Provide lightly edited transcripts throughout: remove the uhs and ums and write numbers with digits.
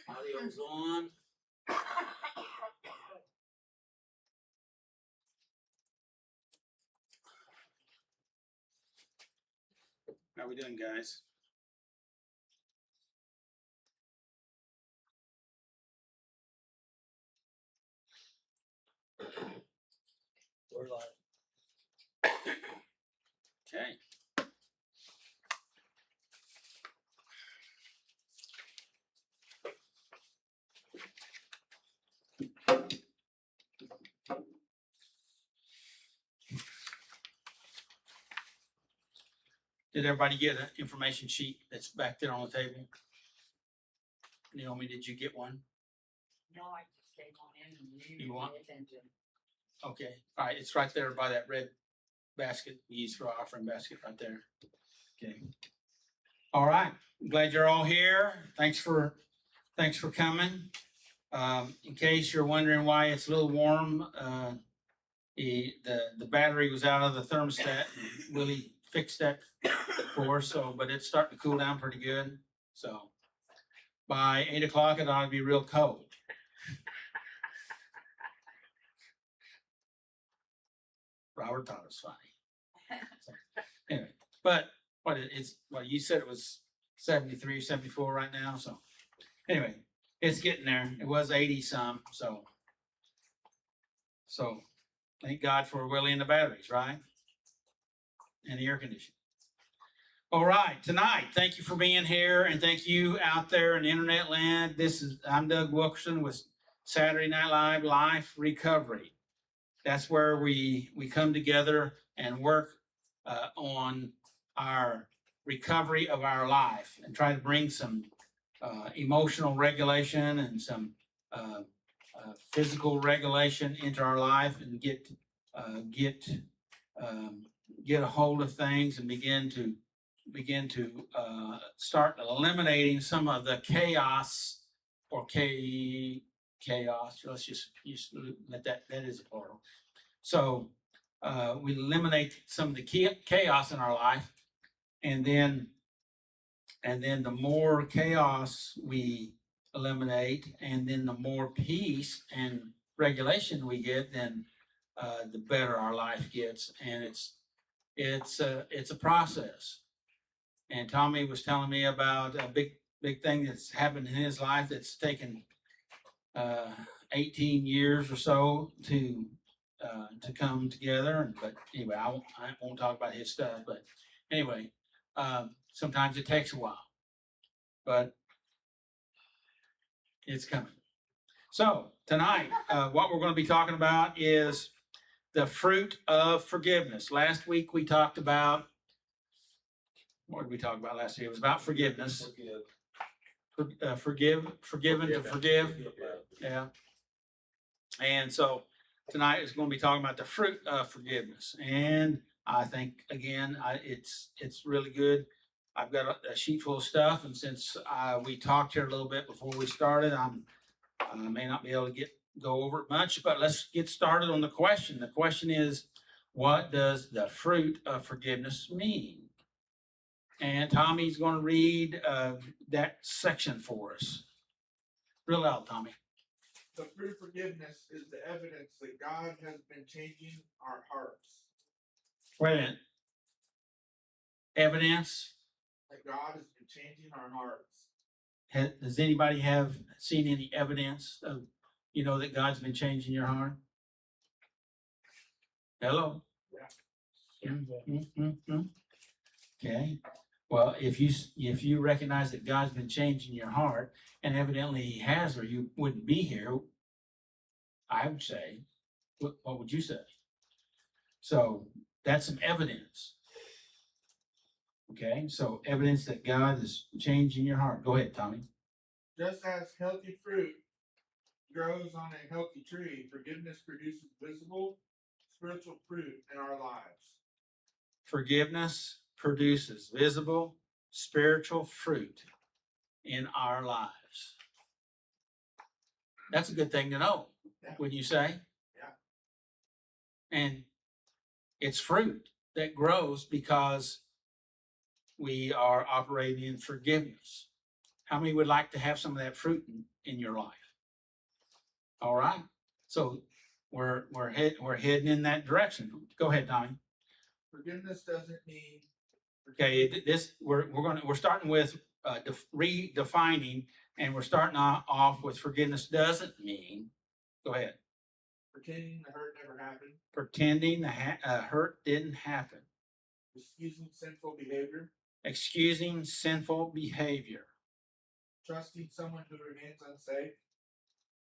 Audio's on. How we doing, guys? We're live. Okay. Did everybody get an information sheet that's back there on the table? Naomi, did you get one? No, I just came on in and You want- pay attention. Okay, all right, it's right there by that red basket we use for our offering basket right there. Okay. All right, glad you're all here. Thanks for coming. In case you're wondering why it's a little warm, the battery was out of the thermostat. Willie fixed that for us, but it's starting to cool down pretty good. So by 8 o'clock, it ought to be real cold. Robert thought it was funny. So, anyway, but you said it was 73, 74 right now. So anyway, it's getting there. It was 80 some. So thank God for Willie and the batteries, right? And the air conditioning. All right, tonight, thank you for being here, and thank you out there in internet land. I'm Doug Wilkerson with Saturday Night Live Life Recovery. That's where we come together and work on our recovery of our life and try to bring some emotional regulation and some physical regulation into our life and get a hold of things and begin to start eliminating some of the chaos or chaos. Let's just let that is a plural. So we eliminate some of the chaos in our life, and then the more chaos we eliminate, and then the more peace and regulation we get, then the better our life gets. And it's a process. And Tommy was telling me about a big thing that's happened in his life that's taken 18 years or so to come together. But anyway, I won't talk about his stuff. But anyway, sometimes it takes a while, but it's coming. So tonight, what we're going to be talking about is the fruit of forgiveness. Last week we talked about, what did we talk about last week? It was about forgiveness. Forgiven to forgive. Yeah. And so tonight is going to be talking about the fruit of forgiveness. And I think, again, it's really good. I've got a sheet full of stuff. And since we talked here a little bit before we started, I may not be able to go over it much, but let's get started on the question. The question is, what does the fruit of forgiveness mean? And Tommy's going to read that section for us. Real loud, Tommy. The fruit of forgiveness is the evidence that God has been changing our hearts. Wait a minute. Evidence? That God has been changing our hearts. Does anybody have seen any evidence of, that God's been changing your heart? Hello? Yeah. Mm-hmm. Okay. Well, if you recognize that God's been changing your heart, and evidently He has, or you wouldn't be here, I would say, what would you say? So that's some evidence. Okay, so evidence that God is changing your heart. Go ahead, Tommy. Just as healthy fruit grows on a healthy tree, forgiveness produces visible spiritual fruit in our lives. Forgiveness produces visible spiritual fruit in our lives. That's a good thing to know, wouldn't you say? Yeah. And it's fruit that grows because we are operating in forgiveness. How many would like to have some of that fruit in your life. All right, so we're heading in that direction. Go ahead, Tommy. Forgiveness doesn't mean. Okay, we're starting with redefining, and we're starting off with forgiveness doesn't mean. Go ahead. Pretending the hurt never happened. Pretending the hurt didn't happen. Excusing sinful behavior. Excusing sinful behavior. Trusting someone who remains unsafe.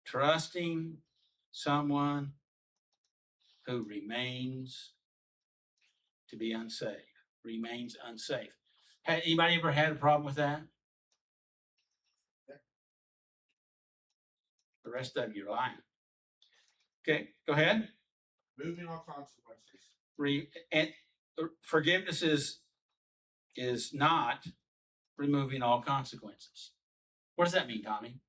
Trusting someone who remains to be unsafe. Remains unsafe. Had anybody ever had a problem with that? Yeah. The rest of you are lying. Okay, go ahead. Moving on consequences. Forgiveness is not removing all consequences. What does that mean, Tommy?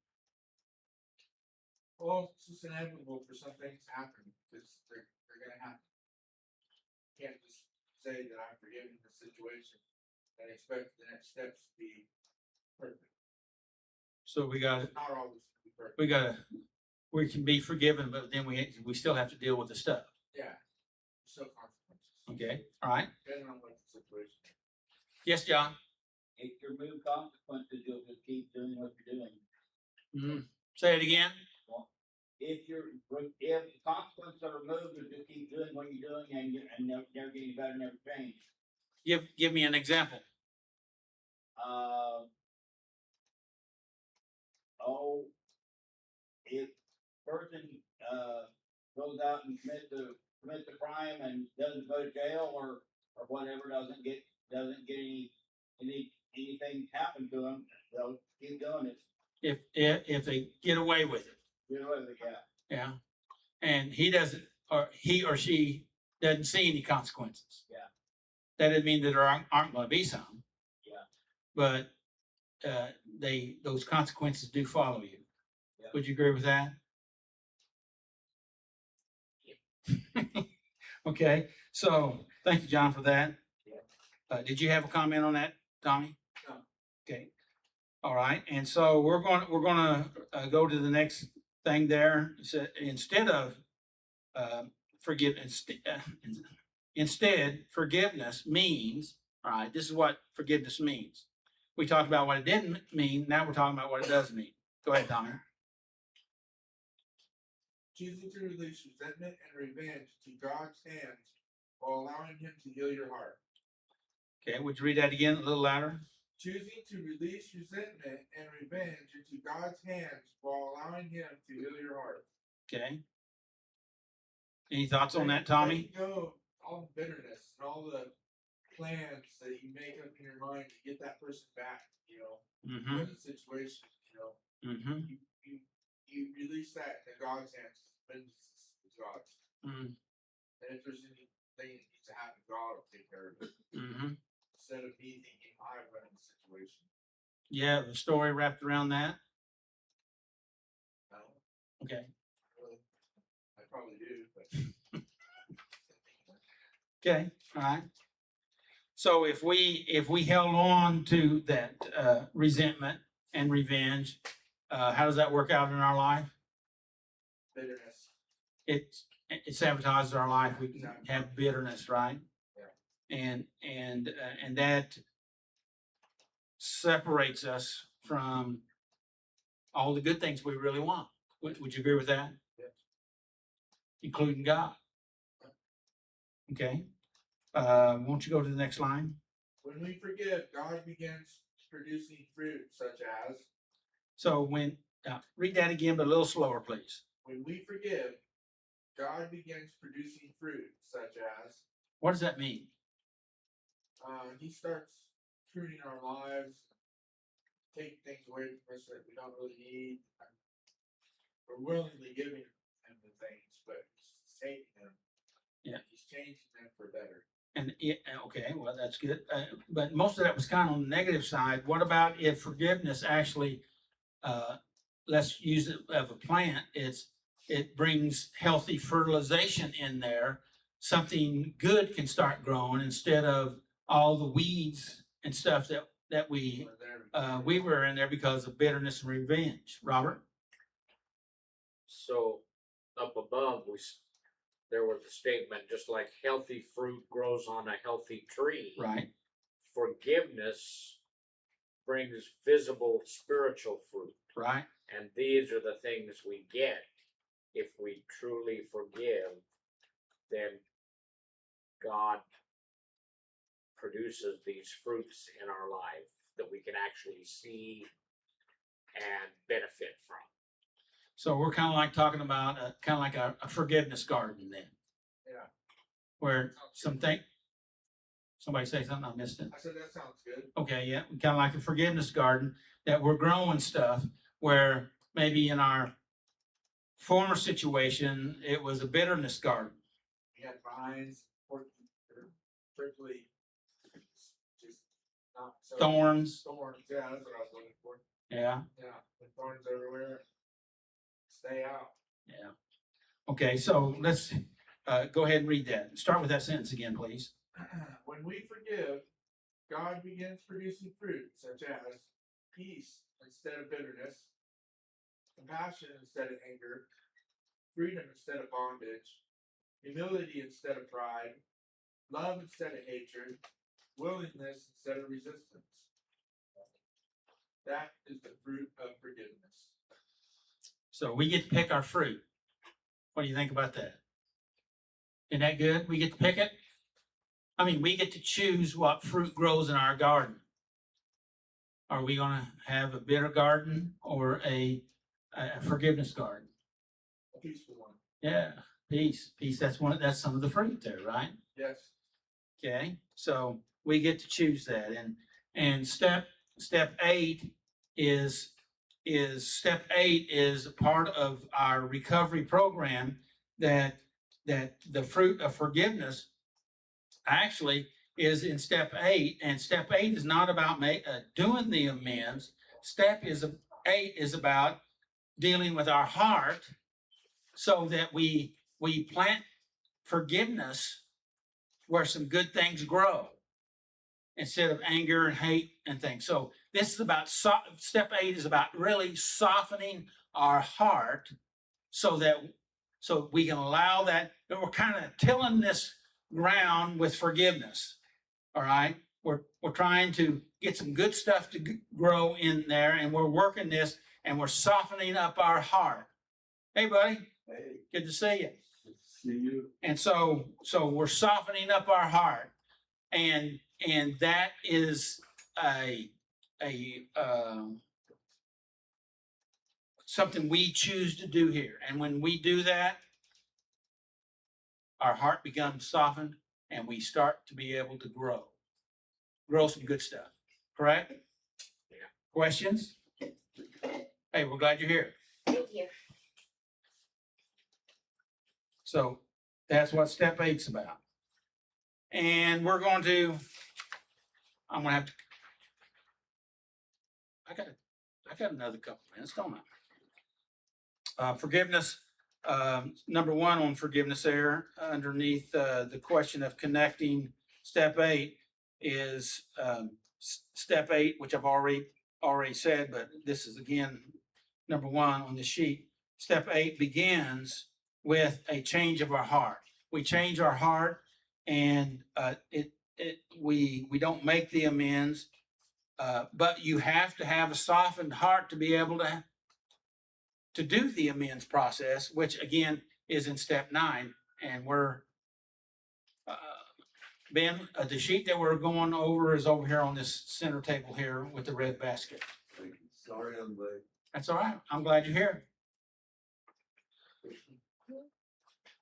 Well, it's just inevitable for some things to happen because they're gonna happen. You can't just say that I'm forgiving the situation and expect the next steps to be perfect. So we got It's not always gonna be perfect. we can be forgiven, but then we still have to deal with the stuff. Yeah. There's still consequences. Okay, all right. Depending on what the situation is. Yes, John. If you remove consequences, you'll just keep doing what you're doing. Mm-hmm. Say it again. If the consequences are removed, you'll just keep doing what you're doing and never getting better, never change. Give me an example. If person goes out and commits the crime and doesn't go to jail or whatever, doesn't get anything happen to them, they'll keep doing it. If they get away with it. Get away with it, yeah. Yeah. And he or she doesn't see any consequences. Yeah. That doesn't mean that there aren't going to be some. Yeah. But those consequences do follow you. Yeah. Would you agree with that? Okay. So thank you, John, for that. Yeah. Did you have a comment on that, Tommy? No. Okay. All right. And so we're going to go to the next thing there. So instead of instead forgiveness means, all right, this is what forgiveness means. We talked about what it didn't mean. Now we're talking about what it does mean. Go ahead, Tommy. Choosing to release resentment and revenge to God's hands while allowing Him to heal your heart. Okay, would you read that again a little louder? Choosing to release resentment and revenge into God's hands while allowing Him to heal your heart. Okay. Any thoughts on that, Tommy? Letting go all the bitterness and all the plans that you make up in your mind to get that person back, Mm-hmm. in the situation, Mm-hmm. you release that to God's hands. Vengeance is God's. Mm-hmm. And if there's anything that needs to happen, God will take care of it. Mm-hmm. Instead of me thinking I run the situation. Yeah, the story wrapped around that. No, Okay. really, I probably do, but Okay. All right. So if we held on to that resentment and revenge, how does that work out in our life? bitterness. It sabotages our life. We can have bitterness, right? Yeah. And that separates us from all the good things we really want. Would you agree with that? Yes. Including God. Okay. Won't you go to the next line? When we forgive, God begins producing fruit such as. So read that again, but a little slower, please. When we forgive, God begins producing fruit such as. What does that mean? He starts pruning our lives, taking things away from us that we don't really need. We're willingly giving Him the things, but He's taking them. Yeah. He's changing them for better. And okay, well, that's good. But most of that was kind of on the negative side. What about if forgiveness actually, let's use it of a plant, it brings healthy fertilization in there. Something good can start growing instead of all the weeds and stuff that we We're there. we were in there because of bitterness and revenge. Robert? So up above, there was a statement, just like healthy fruit grows on a healthy tree. Right, Forgiveness brings visible spiritual fruit. right, And these are the things we get if we truly forgive. Then God produces these fruits in our life that we can actually see and benefit from. so we're kind of like talking about, kind of like a forgiveness garden then. Yeah. Where somebody say something, I missed it. I said, that sounds good. Okay, yeah, kind of like a forgiveness garden that we're growing stuff where maybe in our former situation, it was a bitterness garden. We had vines, prickly, just not so. Thorns, Thorns, yeah, that's what I was looking for. yeah, Yeah, the thorns everywhere. Stay out. yeah. Okay, so let's go ahead and read that. Start with that sentence again, please. When we forgive, God begins producing fruit such as peace instead of bitterness, compassion instead of anger, freedom instead of bondage, humility instead of pride, love instead of hatred, willingness instead of resistance. That is the fruit of forgiveness. So we get to pick our fruit. What do you think about that? Isn't that good? We get to pick it? I mean, we get to choose what fruit grows in our garden. Are we going to have a bitter garden or a forgiveness garden? A peaceful one. Yeah, peace. Peace, that's some of the fruit there, right? Yes. Okay, so we get to choose that. And step 8 is part of our recovery program that the fruit of forgiveness actually is in step 8, and step 8 is not about doing the amends. Step 8 is about dealing with our heart so that we plant forgiveness where some good things grow instead of anger and hate and things. So this is about, step 8 is about really softening our heart so we can allow that we're kind of tilling this ground with forgiveness. All right, we're trying to get some good stuff to grow in there, and we're working this, and we're softening up our heart. Hey, buddy. Hey, Good to see you. good to see you. And so we're softening up our heart, and that is something we choose to do here. And when we do that, our heart becomes softened, and we start to be able to grow some good stuff. Correct? Yeah. Questions? Hey, we're glad you're here. Thank you. So that's what step 8's about. And I'm going to have to, I got another couple minutes, don't I? Forgiveness, number 1 on forgiveness there, underneath the question of connecting step 8 is step 8, which I've already said, but this is again number 1 on the sheet. Step 8 begins with a change of our heart. We change our heart, and we don't make the amends, but you have to have a softened heart to be able to do the amends process, which again is in step 9. And we're Ben, the sheet that we're going over is over here on this center table here with the red basket. Sorry, I'm late. That's all right. I'm glad you're here.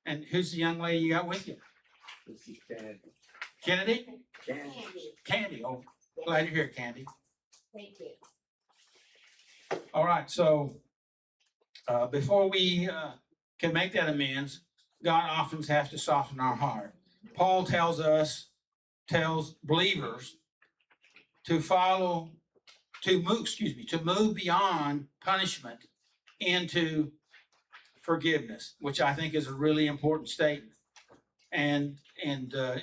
And who's the young lady you got with you? This is Candy. Kennedy? Candy. Candy. Oh, glad you're here, Candy. Thank you. All right. So before we can make that amends, God often has to soften our heart. Paul tells believers to move beyond punishment into forgiveness, which I think is a really important statement. And the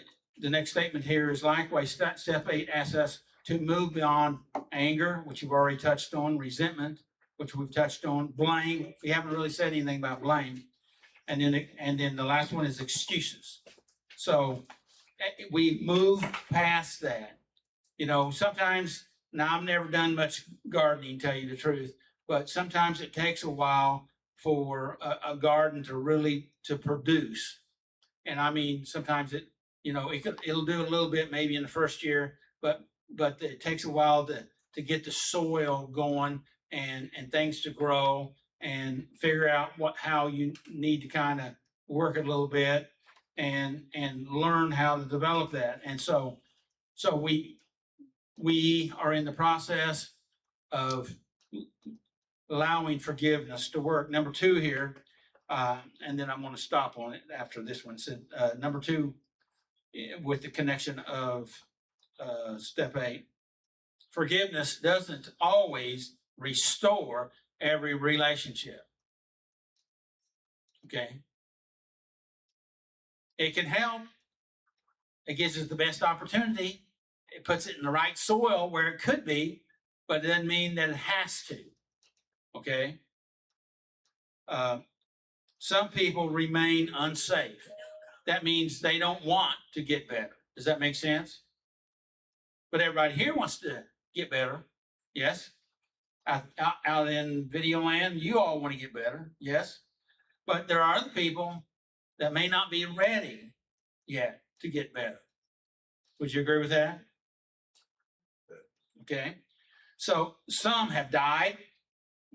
next statement here is likewise, step 8 asks us to move beyond anger, which you've already touched on, resentment, which we've touched on. Blame, we haven't really said anything about blame. And then the last one is excuses. So we move past that. You know, sometimes, now I've never done much gardening, tell you the truth, but sometimes it takes a while for a garden to really to produce. And I mean, sometimes it, you know, it'll do a little bit maybe in the first year, but it takes a while to get the soil going and things to grow and figure out how you need to kind of work it a little bit and learn how to develop that. And so we are in the process of allowing forgiveness to work. Number 2 here, and then I'm going to stop on it after this one. So, number 2, with the connection of step 8, forgiveness doesn't always restore every relationship. Okay. It can help. It gives us the best opportunity. It puts it in the right soil where it could be, but it doesn't mean that it has to. Okay. Some people remain unsafe. That means they don't want to get better. Does that make sense? But everybody here wants to get better. Yes. Out in video land, you all want to get better. Yes. But there are other people that may not be ready yet to get better. Would you agree with that? Okay. So some have died.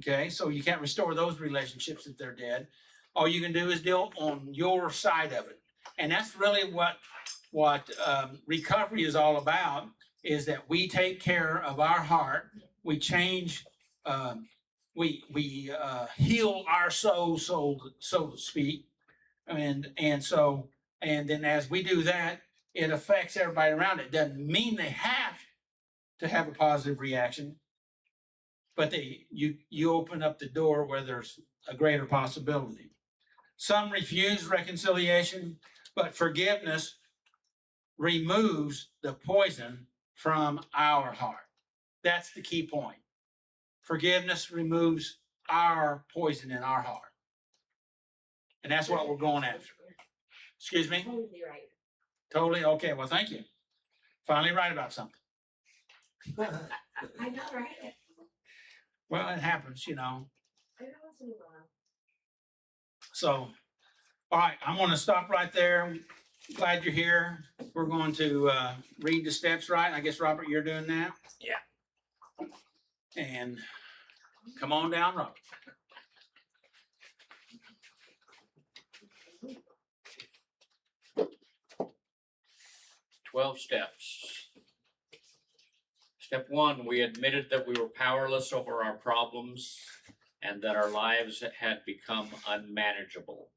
Okay. So you can't restore those relationships if they're dead. All you can do is deal on your side of it. And that's really what recovery is all about, is that we take care of our heart. We change, we heal our soul, so to speak. And then as we do that, it affects everybody around it. Doesn't mean they have to have a positive reaction, but you open up the door where there's a greater possibility. Some refuse reconciliation, but forgiveness removes the poison from our heart. That's the key point. Forgiveness removes our poison in our heart. And that's what we're going after. Excuse me? Totally right. Totally? Okay, well, thank you. Finally right about something. I know, right? Well, it happens, you know. I know it's a while. So, all right, I'm going to stop right there. Glad you're here. We're going to read the steps, right? I guess, Robert, you're doing that? Yeah. And come on down, Robert. Twelve steps. Step 1, we admitted that we were powerless over our problems and that our lives had become unmanageable.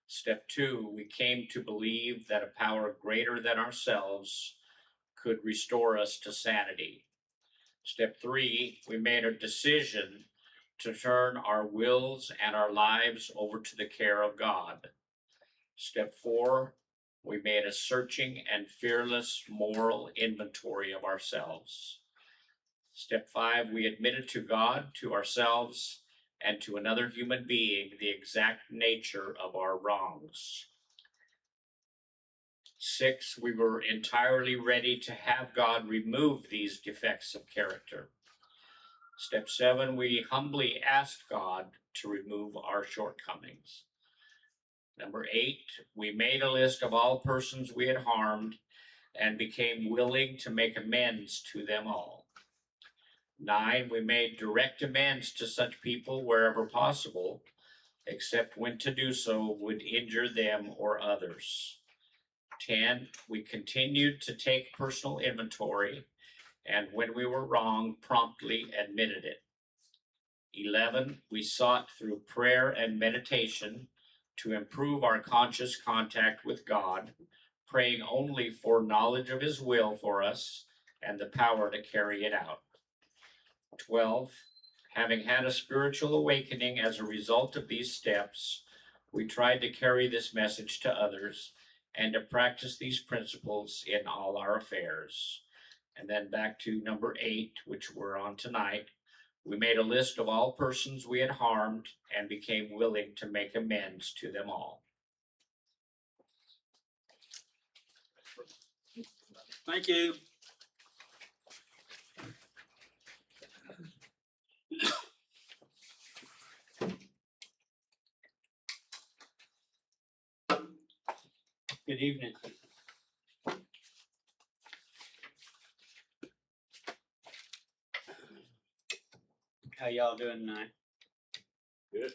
Step 2, we came to believe that a power greater than ourselves could restore us to sanity. Step 3, we made a decision to turn our wills and our lives over to the care of God. Step 4, we made a searching and fearless moral inventory of ourselves. Step 5, we admitted to God, to ourselves, and to another human being the exact nature of our wrongs. 6, we were entirely ready to have God remove these defects of character. Step 7, we humbly asked God to remove our shortcomings. Number 8, we made a list of all persons we had harmed and became willing to make amends to them all. 9, we made direct amends to such people wherever possible, except when to do so would injure them or others. 10, we continued to take personal inventory, and when we were wrong, promptly admitted it. 11, we sought through prayer and meditation to improve our conscious contact with God, praying only for knowledge of His will for us and the power to carry it out. 12, having had a spiritual awakening as a result of these steps, we tried to carry this message to others and to practice these principles in all our affairs. And then back to number 8, which we're on tonight. We made a list of all persons we had harmed and became willing to make amends to them all. Thank you. Good evening. How y'all doing tonight? Good.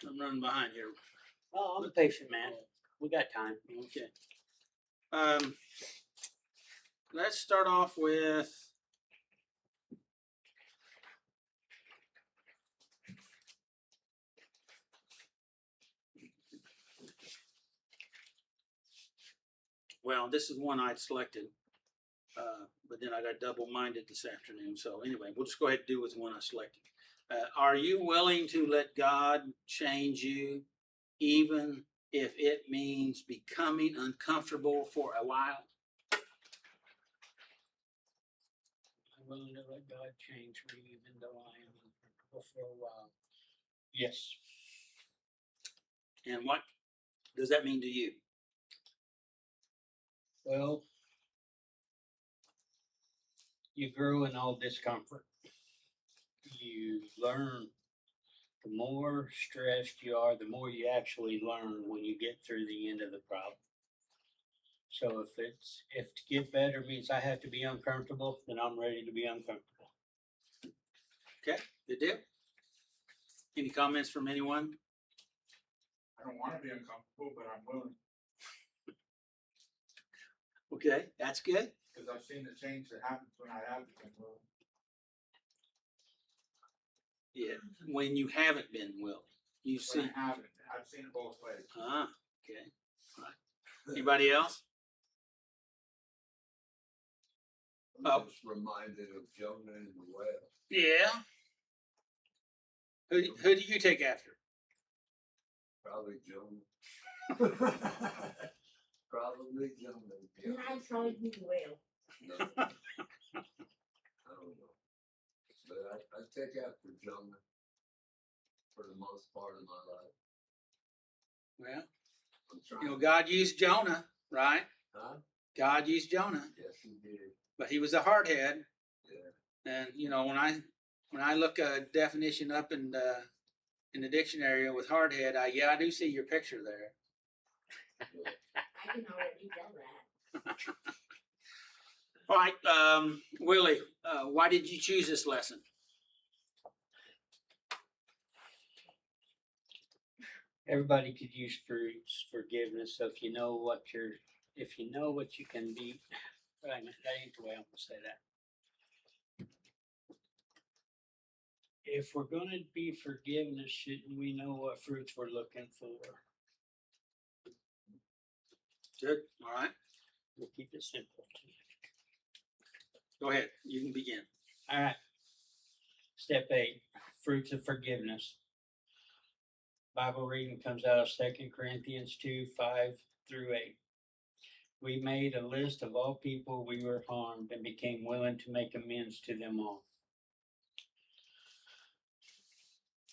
I'm running behind here. Oh, I'm a patient man. We got time. Okay. Let's start off with. Well, this is one I'd selected, but then I got double-minded this afternoon. So anyway, we'll just go ahead and do with the one I selected. Are you willing to let God change you, even if it means becoming uncomfortable for a while? I'm willing to let God change me even though I am uncomfortable for a while. Yes. And what does that mean to you? Well, you grow in all discomfort. You learn. The more stressed you are, the more you actually learn when you get through the end of the problem. So if to get better means I have to be uncomfortable, then I'm ready to be uncomfortable. Okay, good deal. Any comments from anyone? I don't wanna be uncomfortable, but I'm willing, Okay, that's good. cause I've seen the change that happens when I have been willing. Yeah, when you haven't been willing, you see. When I haven't, I've seen it both ways. Ah, okay. All right. Anybody else? I'm just reminded of Jonah and the whale. Yeah. Who do you take after? Probably Jonah. Probably Jonah. And I tried you well. No. I don't know. But I take after Jonah for the most part of my life. Well, I'm trying. you know, God used Jonah, right? Huh? God used Jonah, Yes, he did. but he was a hardhead. Yeah. And you know, when I look a definition up in the dictionary with hardhead, I do see your picture there. I can already tell that. All right, Willie, why did you choose this lesson? Everybody could use forgiveness. So if you know what you can be, that ain't the way I'm gonna say that. If we're gonna be forgiveness, shouldn't we know what fruits we're looking for? Good. All right, We'll keep it simple. go ahead. You can begin. All right. Step 8, fruits of forgiveness. Bible reading comes out of 2 Corinthians 2:5 through 8. We made a list of all people we were harmed and became willing to make amends to them all.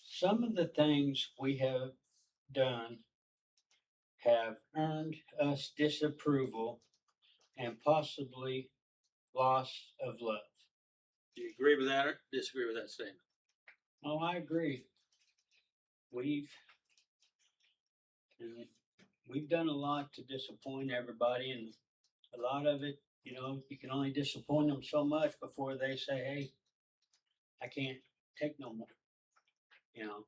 Some of the things we have done have earned us disapproval and possibly loss of love. Do you agree with that or disagree with that statement? Oh, I agree. We've done a lot to disappoint everybody, and a lot of it, you know, you can only disappoint them so much before they say, "Hey, I can't take no more," you know.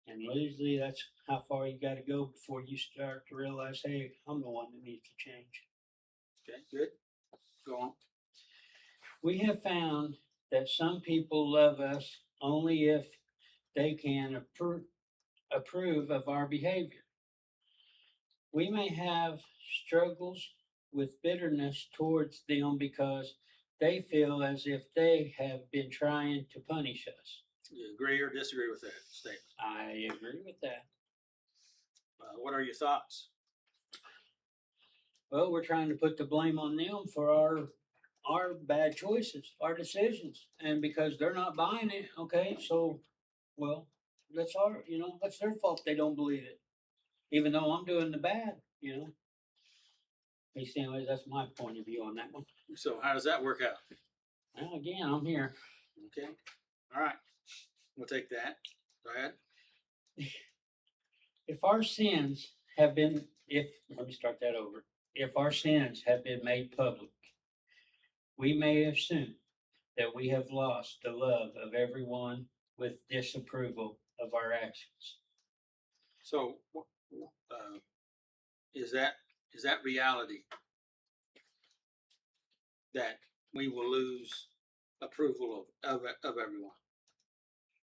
And usually that's how far you got to go before you start to realize, "Hey, I'm the one that needs to change." Okay, good. Go on. We have found that some people love us only if they can approve of our behavior. We may have struggles with bitterness towards them because they feel as if they have been trying to punish us. Do you agree or disagree with that statement? I agree with that. What are your thoughts? Well, we're trying to put the blame on them for our bad choices, our decisions, and because they're not buying it, okay, so, well, that's our, that's their fault they don't believe it. Even though I'm doing the bad. At least anyways, that's my point of view on that one. So how does that work out? Well, again, I'm here. Okay, all right, we'll take that. Go ahead. If our sins have been, let me start that over. If our sins have been made public, we may assume that we have lost the love of everyone with disapproval of our actions. So, is that reality? That we will lose approval of everyone?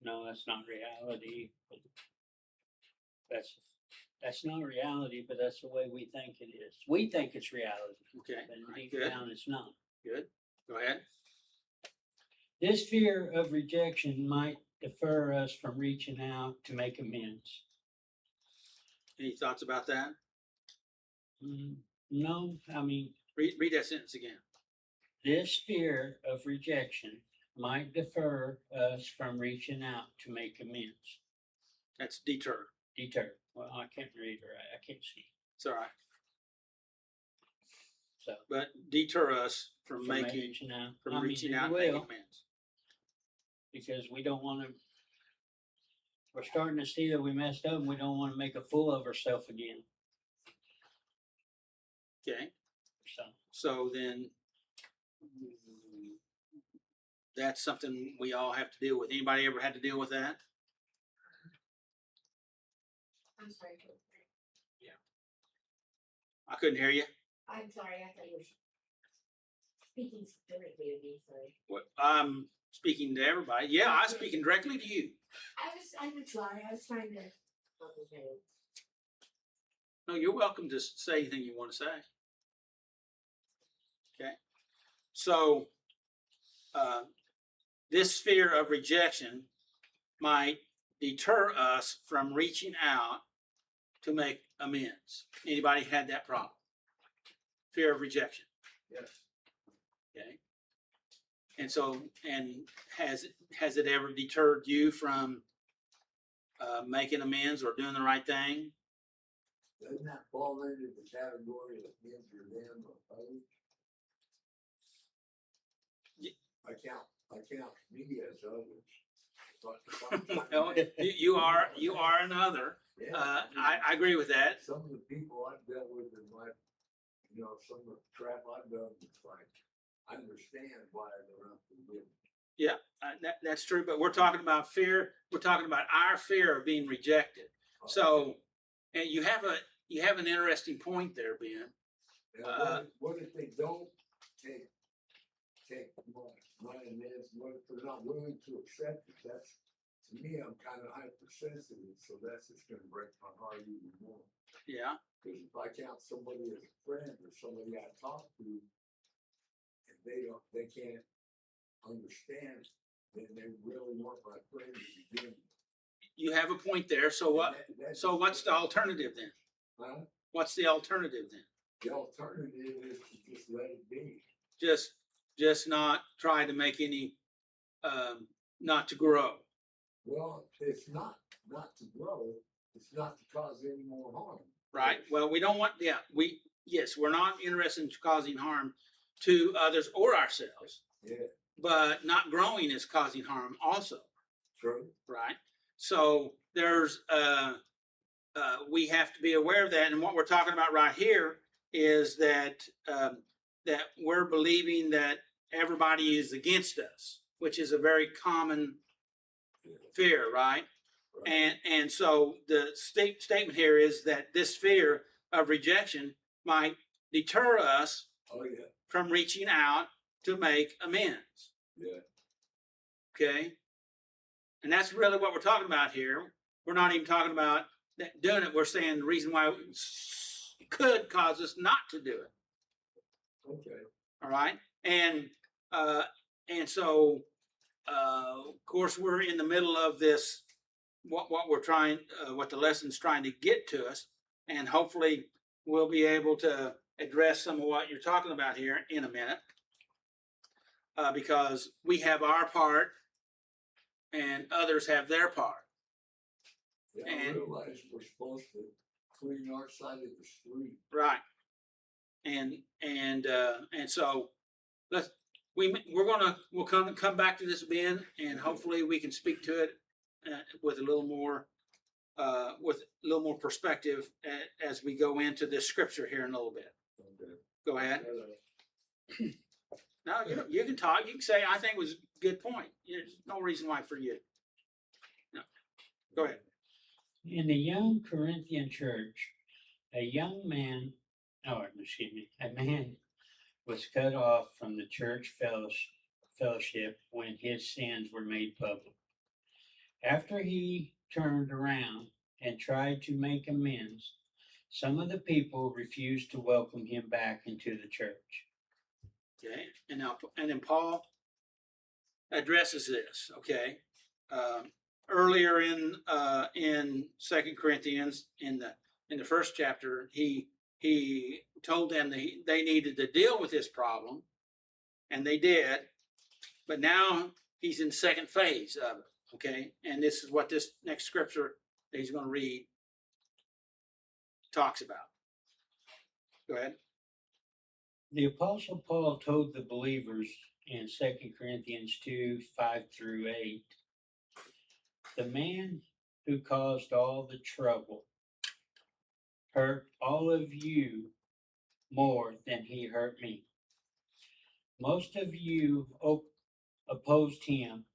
No, that's not reality. That's not reality, but that's the way we think it is. We think it's reality, Okay, but deep good, down it's not. good. Go ahead. This fear of rejection might defer us from reaching out to make amends. Any thoughts about that? No, I mean, Read that sentence again. this fear of rejection might defer us from reaching out to make amends. That's deter. Deter. Well, I can't read right. I can't see. It's all right. So But deter us from making, reaching out. from I mean, reaching it out and making will, amends. because we don't want to. We're starting to see that we messed up, and we don't want to make a fool of ourselves again. Okay, So so then that's something we all have to deal with. Anybody ever had to deal with that? I'm sorry. I couldn't hear you. I'm sorry, I thought you were speaking directly to me, sorry. What, I'm speaking to everybody. Yeah, I'm speaking directly to you. I'm sorry, I was trying to. Okay. No, you're welcome to say anything you want to say. Okay. So, this fear of rejection might deter us from reaching out to make amends. Anybody had that problem? Fear of rejection. Yes. Okay. And so, and has it ever deterred you from making amends or doing the right thing? Doesn't that fall into the category of him or them or both? I count me as others. Well, you are another. Yeah, I agree with that. some of the people I've dealt with in my, some of the crap I've done, it's like, I understand why they're not forgiven. That's true, but we're talking about fear. We're talking about our fear of being rejected. So, and you have an interesting point there, Ben. And what if they don't take my amends, what if they're not willing to accept it? That's, to me, I'm kind of hypersensitive, so that's just gonna break my heart even more. Yeah, Because if I count somebody as a friend or somebody I talk to, and they can't understand, then they really weren't my friend to begin with. you have a point there. So what? So what's the alternative then? Huh? What's the alternative then? The alternative is to just let it be. Just not try to make any, not to grow. Well, it's not to grow, it's not to cause any more harm. Right. Well, we don't want. Yeah. We're not interested in causing harm to others or ourselves. Yeah, But not growing is causing harm also. true. Right. So there's we have to be aware of that, and what we're talking about right here is that that we're believing that everybody is against us, which is a very common fear, right? And so the statement here is that this fear of rejection might deter us Oh, yeah, from reaching out to make amends. yeah. Okay? And that's really what we're talking about here. We're not even talking about doing it. We're saying the reason why it could cause us not to do it. Okay. All right? And so of course we're in the middle of this what we're trying what the lesson's trying to get to us, and hopefully we'll be able to address some of what you're talking about here in a minute. Because we have our part and others have their part. They don't And- realize we're supposed to clean our side of the street. Right. And so we'll come back to this, Ben, and hopefully we can speak to it with a little more perspective as we go into this scripture here in a little bit. Okay. Go ahead. No, you can talk. You can say, I think it was a good point. There's no reason why for you. No. Go ahead. In the young Corinthian church, a man was cut off from the church fellowship when his sins were made public. After he turned around and tried to make amends, some of the people refused to welcome him back into the church. Okay, and then Paul addresses this. Okay, earlier in 2 Corinthians in the first chapter, he told them they needed to deal with this problem, and they did. But now he's in the second phase of it. Okay, and this is what this next scripture that he's going to read talks about. Go ahead. The Apostle Paul told the believers in 2 Corinthians 2:5-8, the man who caused all the trouble hurt all of you more than he hurt me. Most of you opposed him,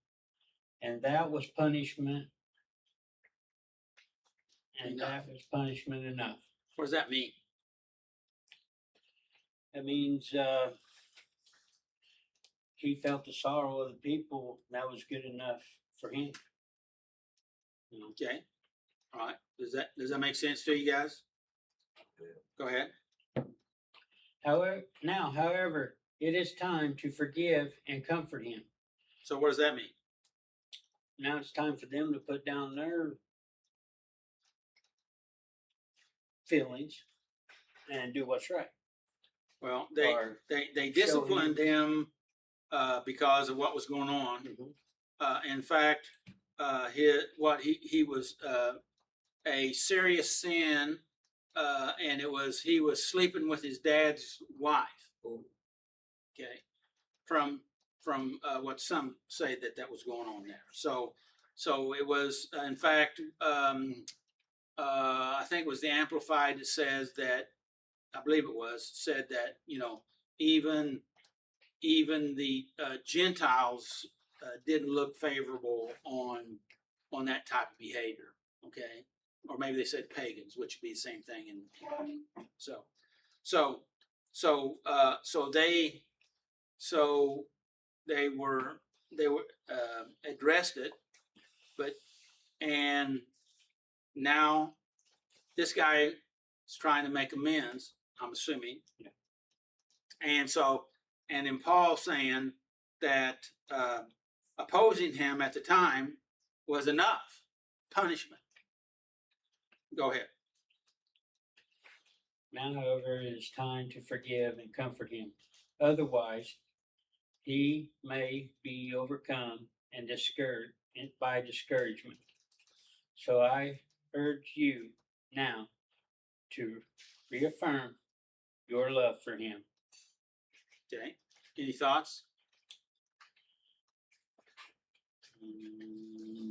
and that was punishment. That was punishment enough. What does that mean? That means he felt the sorrow of the people. That was good enough for him. You know, Okay. All right. Does that make sense to you guys? Go ahead. However, it is time to forgive and comfort him. So what does that mean? Now it's time for them to put down their feelings and do what's right. Well, Or- they disciplined him because of what was going on. In fact, he was a serious sin, and he was sleeping with his dad's wife. Oh, Okay, from what some say that was going on there. So it was, in fact, I think it was the Amplified that says that, I believe it was, said that, even the Gentiles didn't look favorable on that type of behavior. Okay, or maybe they said pagans, which would be the same thing. And they were addressed it, and now this guy is trying to make amends, I'm assuming. Yeah. And then Paul saying that opposing him at the time was enough punishment. Go ahead. Now, however, it is time to forgive and comfort him. Otherwise, he may be overcome and discouraged by discouragement. So I urge you now to reaffirm your love for him. Okay. Any thoughts?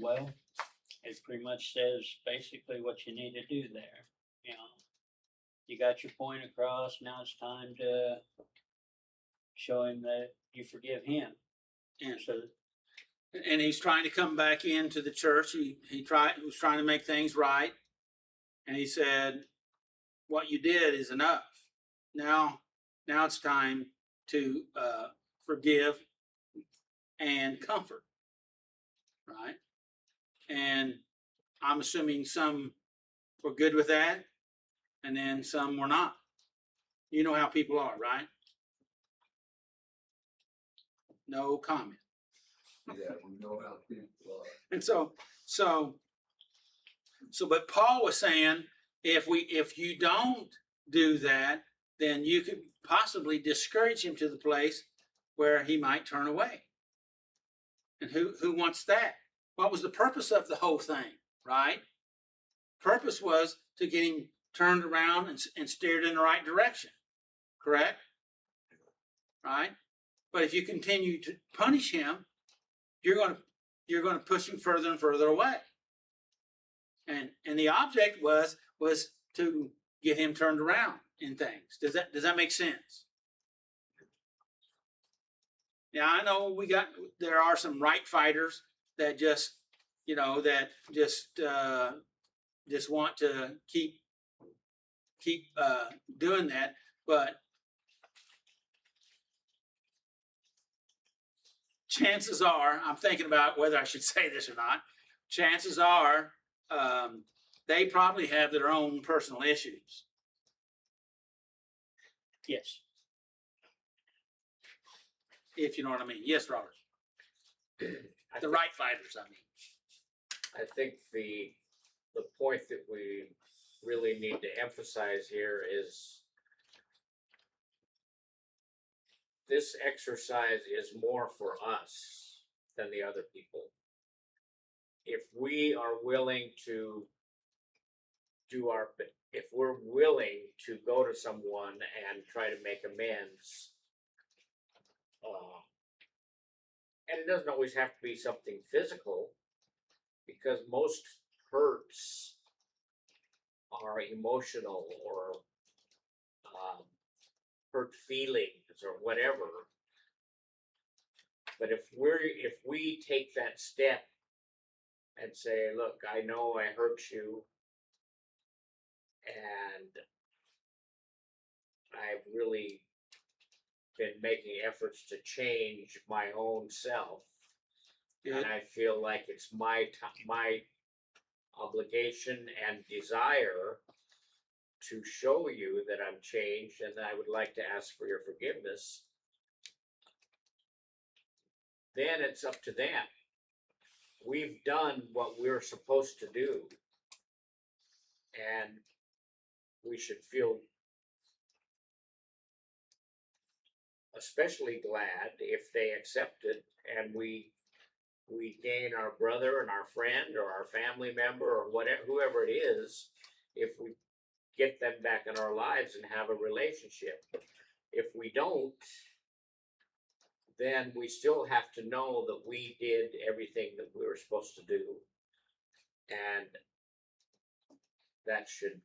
Well, it pretty much says basically what you need to do there. You know, you got your point across. Now it's time to show him that you forgive him. And So and he's trying to come back into the church. He was trying to make things right, and he said, "What you did is enough. Now it's time to forgive and comfort." Right? And I'm assuming some were good with that, and then some were not. You know how people are, right? No comment. yeah, we know how people are. And but Paul was saying, if you don't do that, then you could possibly discourage him to the place where he might turn away. And who wants that? What was the purpose of the whole thing, right? Purpose was to get him turned around and steered in the right direction, correct? Right? But if you continue to punish him, you're going to push him further and further away. And the object was to get him turned around in things. Does that make sense? Yeah, I know there are some right fighters that just want to keep doing that, but chances are, I'm thinking about whether I should say this or not. Chances are, they probably have their own personal issues. Yes. If you know what I mean. Yes, Robert. The right fighters, I mean. I think the point that we really need to emphasize here is this exercise is more for us than the other people. If we are willing to if we're willing to go to someone and try to make amends, and it doesn't always have to be something physical, because most hurts are emotional or hurt feelings or whatever. But if we take that step and say, look, I know I hurt you, and I've really been making efforts to change my own self, and I feel like it's my obligation and desire to show you that I'm changed and that I would like to ask for your forgiveness, then it's up to them. We've done what we're supposed to do, and we should feel especially glad if they accept it and we gain our brother and our friend or our family member or whatever, whoever it is, if we get them back in our lives and have a relationship. If we don't, then we still have to know that we did everything that we were supposed to do, and that should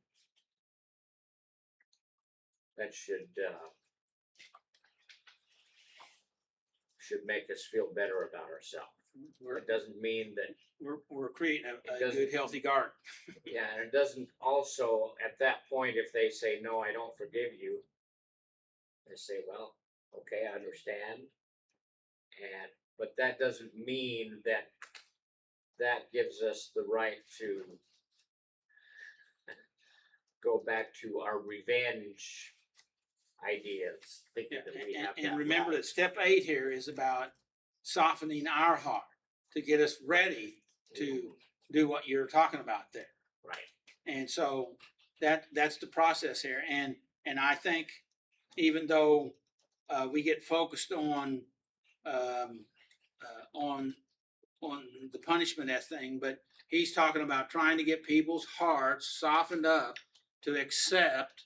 make us feel better about ourselves. It doesn't mean that we're creating a doesn't- good, healthy garden. yeah, and it doesn't also, at that point, if they say, no, I don't forgive you, I say, well, okay, I understand. But that doesn't mean that gives us the right to go back to our revenge ideas, thinking that we have And that remember right. that step 8 here is about softening our heart to get us ready to do what you're talking about there. Right. And so that's the process here. And I think even though we get focused on the punishment that thing, but he's talking about trying to get people's hearts softened up to accept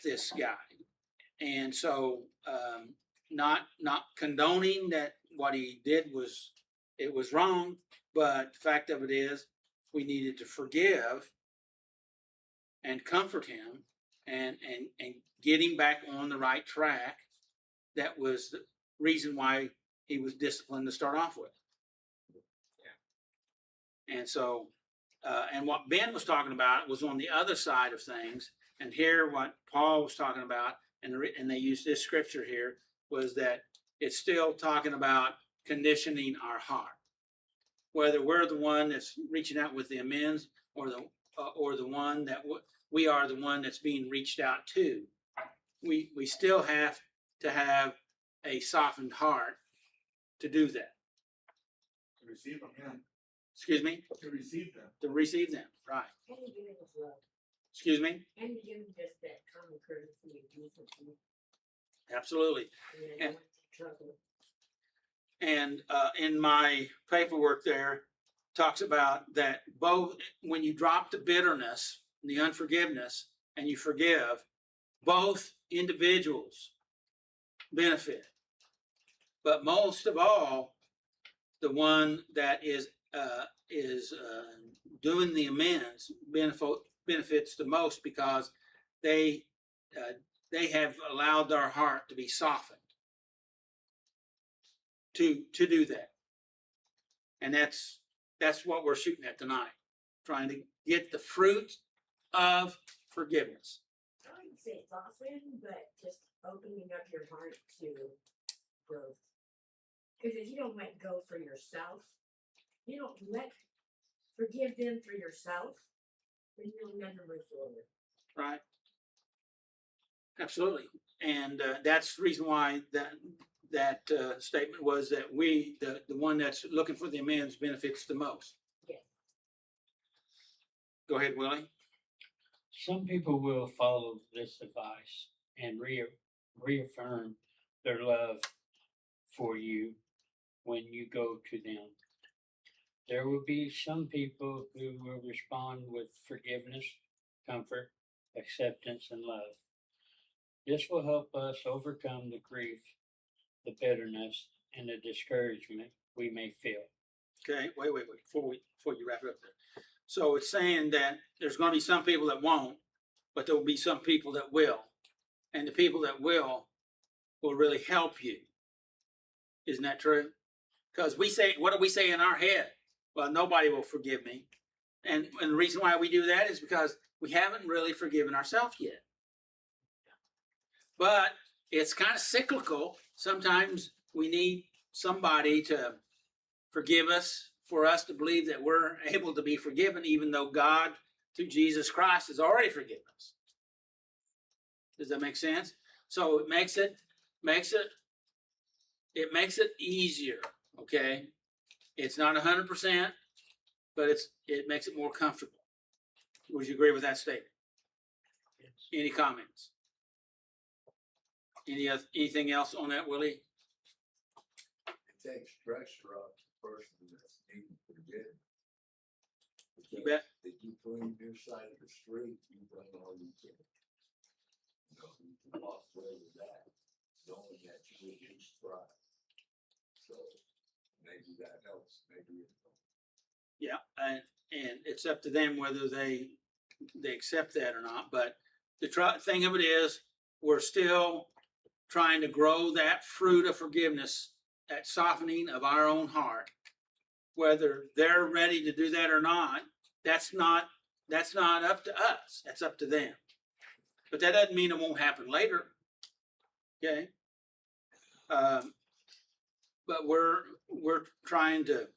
this guy. And so not condoning that what he did was wrong, but the fact of it is we needed to forgive and comfort him and get him back on the right track. That was the reason why he was disciplined to start off with. Yeah. And so and what Ben was talking about was on the other side of things. And here what Paul was talking about, and they used this scripture here, was that it's still talking about conditioning our heart. Whether we're the one that's reaching out with the amends or the one that we are the one that's being reached out to, we still have to have a softened heart to do that. To receive them, yeah. Excuse me? To receive them. To receive them, right. Can you do it with love? Excuse me? And you give them just that common courtesy of decency. Absolutely. And they And- don't want trouble. And in my paperwork there, talks about that both, when you drop the bitterness, the unforgiveness, and you forgive, both individuals benefit. But most of all, the one that is doing the amends benefits the most, because they have allowed their heart to be softened to do that. And that's what we're shooting at tonight, trying to get the fruit of forgiveness. I wouldn't say it's often, but just opening up your heart to growth. Because if you don't let go for yourself, you don't forgive them for yourself, then you'll never move forward. Right? Absolutely. And that's the reason why that statement was that the one that's looking for the amends benefits the most. Yes. Go ahead, Willie. Some people will follow this advice and reaffirm their love for you when you go to them. There will be some people who will respond with forgiveness, comfort, acceptance, and love. This will help us overcome the grief, the bitterness, and the discouragement we may feel. Okay, wait, before you wrap it up there. So it's saying that there's gonna be some people that won't, but there will be some people that will. And the people that will really help you. Isn't that true? Because what do we say in our head? Well, nobody will forgive me. And the reason why we do that is because we haven't really forgiven ourselves yet. But it's kind of cyclical. Sometimes we need somebody to forgive us, for us to believe that we're able to be forgiven, even though God, through Jesus Christ, has already forgiven us. Does that make sense? So it makes it easier. Okay, it's not 100%, but it makes it more comfortable. Would you agree with that statement? Yes. Any comments? Anything else on that, Willie? It takes pressure off the person that's being forgiven. You bet. If you clean your side of the street, you've done all you can. You know, you can walk away with that, knowing that you reduce pride. So maybe that helps, maybe it don't. Yeah, and it's up to them whether they accept that or not. But the thing of it is, we're still trying to grow that fruit of forgiveness, that softening of our own heart. Whether they're ready to do that or not, that's not up to us. That's up to them. But that doesn't mean it won't happen later. Okay. But we're trying to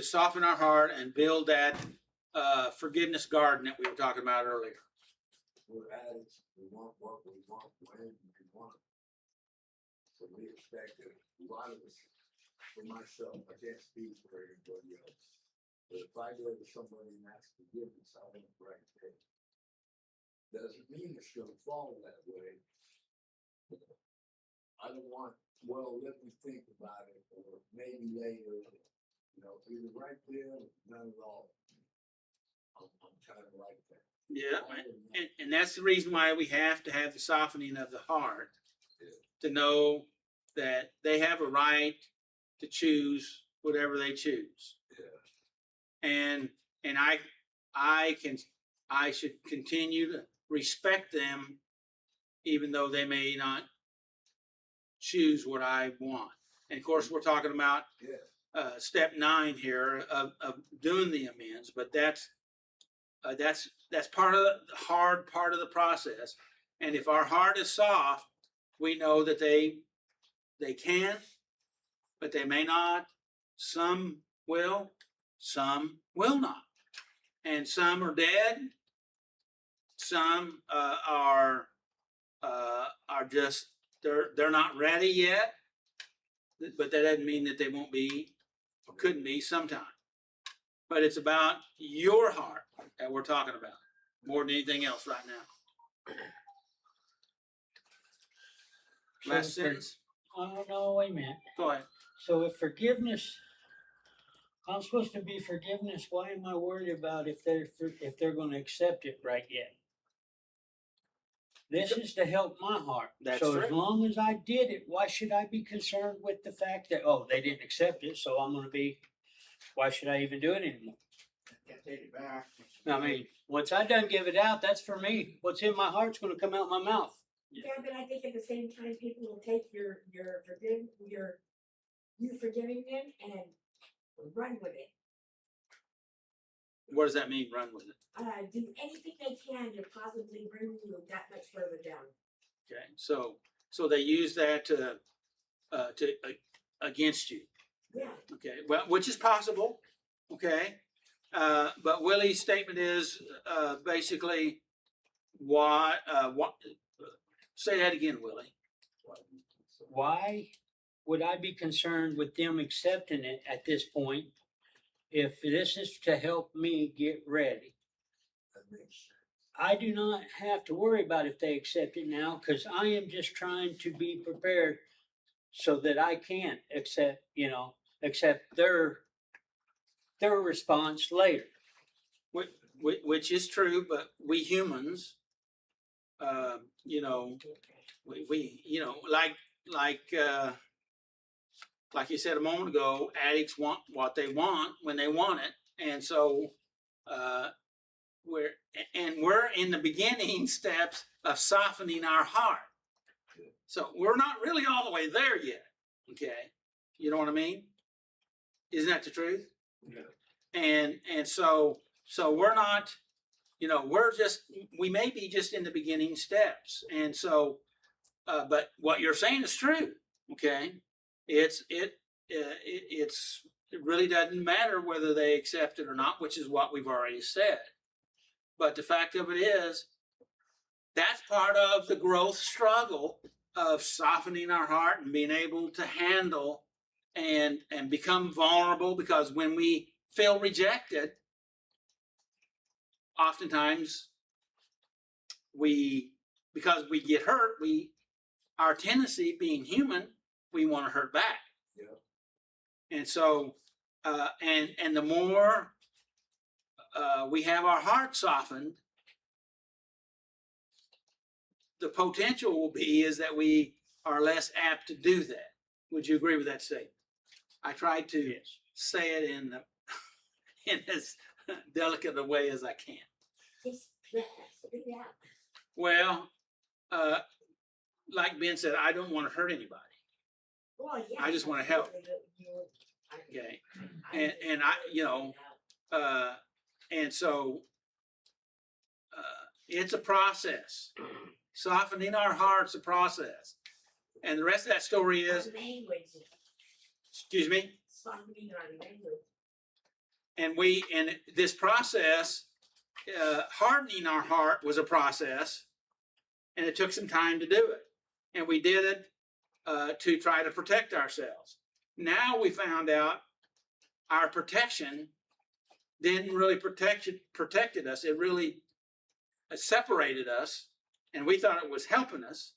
soften our heart and build that forgiveness garden that we were talking about earlier. We're addicts, we want what we want, when we want. So we expect that a lot of us, for myself, I can't speak for anybody else. But if I go to somebody and ask forgiveness, I want the right thing. Doesn't mean it's gonna fall that way. I don't want, well, let me think about it, or maybe later, you know, either right there, or none at all. I'm kind of like that. Yeah, and that's the reason why we have to have the softening of the heart, to know that they have a right to choose whatever they choose. Yeah. And I should continue to respect them, even though they may not choose what I want. And of course, we're talking about Yeah. step 9 here of doing the amends, but that's part of the hard part of the process. And if our heart is soft, we know that they can, but they may not. Some will, some will not. And some are dead. Some are just, they're not ready yet. But that doesn't mean that they won't be or couldn't be sometime. but it's about your heart that we're talking about more than anything else right now. Last So sentence. Oh, no, wait a minute. Go ahead. So if forgiveness, I'm supposed to be forgiveness, why am I worried about if they're gonna accept it right yet? This is to help my heart. That's So true. as long as I did it, why should I be concerned with the fact that, oh, they didn't accept it, so why should I even do it anymore? Can't take it back. I mean, once I done give it out, that's for me. What's in my heart's gonna come out my mouth. Yeah, but I think at the same time, people will take you forgiving them and run with it. What does that mean? Run with it. Do anything they can to possibly bring you that much further down. Okay. So they use that against you. Yeah, Okay. Well, which is possible. Okay. But Willie's statement is basically what. Say that again, Willie. Why would I be concerned with them accepting it at this point if this is to help me get ready? That makes sense. I do not have to worry about if they accept it now, because I am just trying to be prepared so that I can accept their response later. Which is true, but we humans, we like you said a moment ago, addicts want what they want when they want it, and so we're in the beginning steps of softening our heart. So we're not really all the way there yet. Okay, you know what I mean? Isn't that the truth? Yeah. And so we're not, we may be just in the beginning steps. And so, but what you're saying is true. Okay. It really doesn't matter whether they accept it or not, which is what we've already said. But the fact of it is, that's part of the growth struggle of softening our heart and being able to handle and become vulnerable, because when we feel rejected, oftentimes because we get hurt, our tendency being human, we want to hurt back. Yeah. And so, and the more we have our heart softened, the potential will be is that we are less apt to do that. Would you agree with that statement? I tried to say it in as delicate a way as I can. just spit it out. Well, like Ben said, I don't want to hurt anybody. Well, yeah. I just wanna help. Okay. And and so it's a process. Softening our heart's a process. And the rest of that story is, Language, excuse me, softening our language. and this process, hardening our heart was a process, and it took some time to do it. And we did it to try to protect ourselves. Now we found out our protection didn't really protected us. It really separated us, and we thought it was helping us,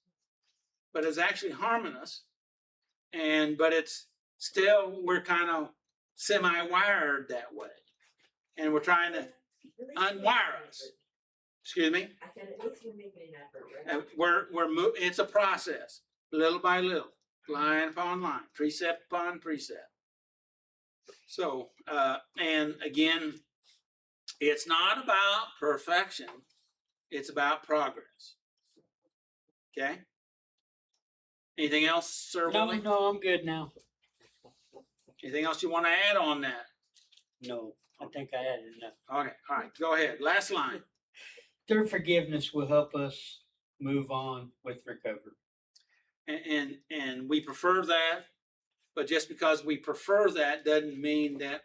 but it's actually harming us. But it's still, we're kind of semi-wired that way, and we're trying to unwire us. Excuse me. I said, at least we're making an effort, right? It's a process, little by little, line upon line, precept upon precept. So, and again, it's not about perfection, it's about progress. Okay? Anything else, Sir Willie? No, I'm good now. Anything else you want to add on that? No, I think I added enough. Okay, all right, go ahead. Last line. Their forgiveness will help us move on with recovery. And we prefer that, but just because we prefer that doesn't mean that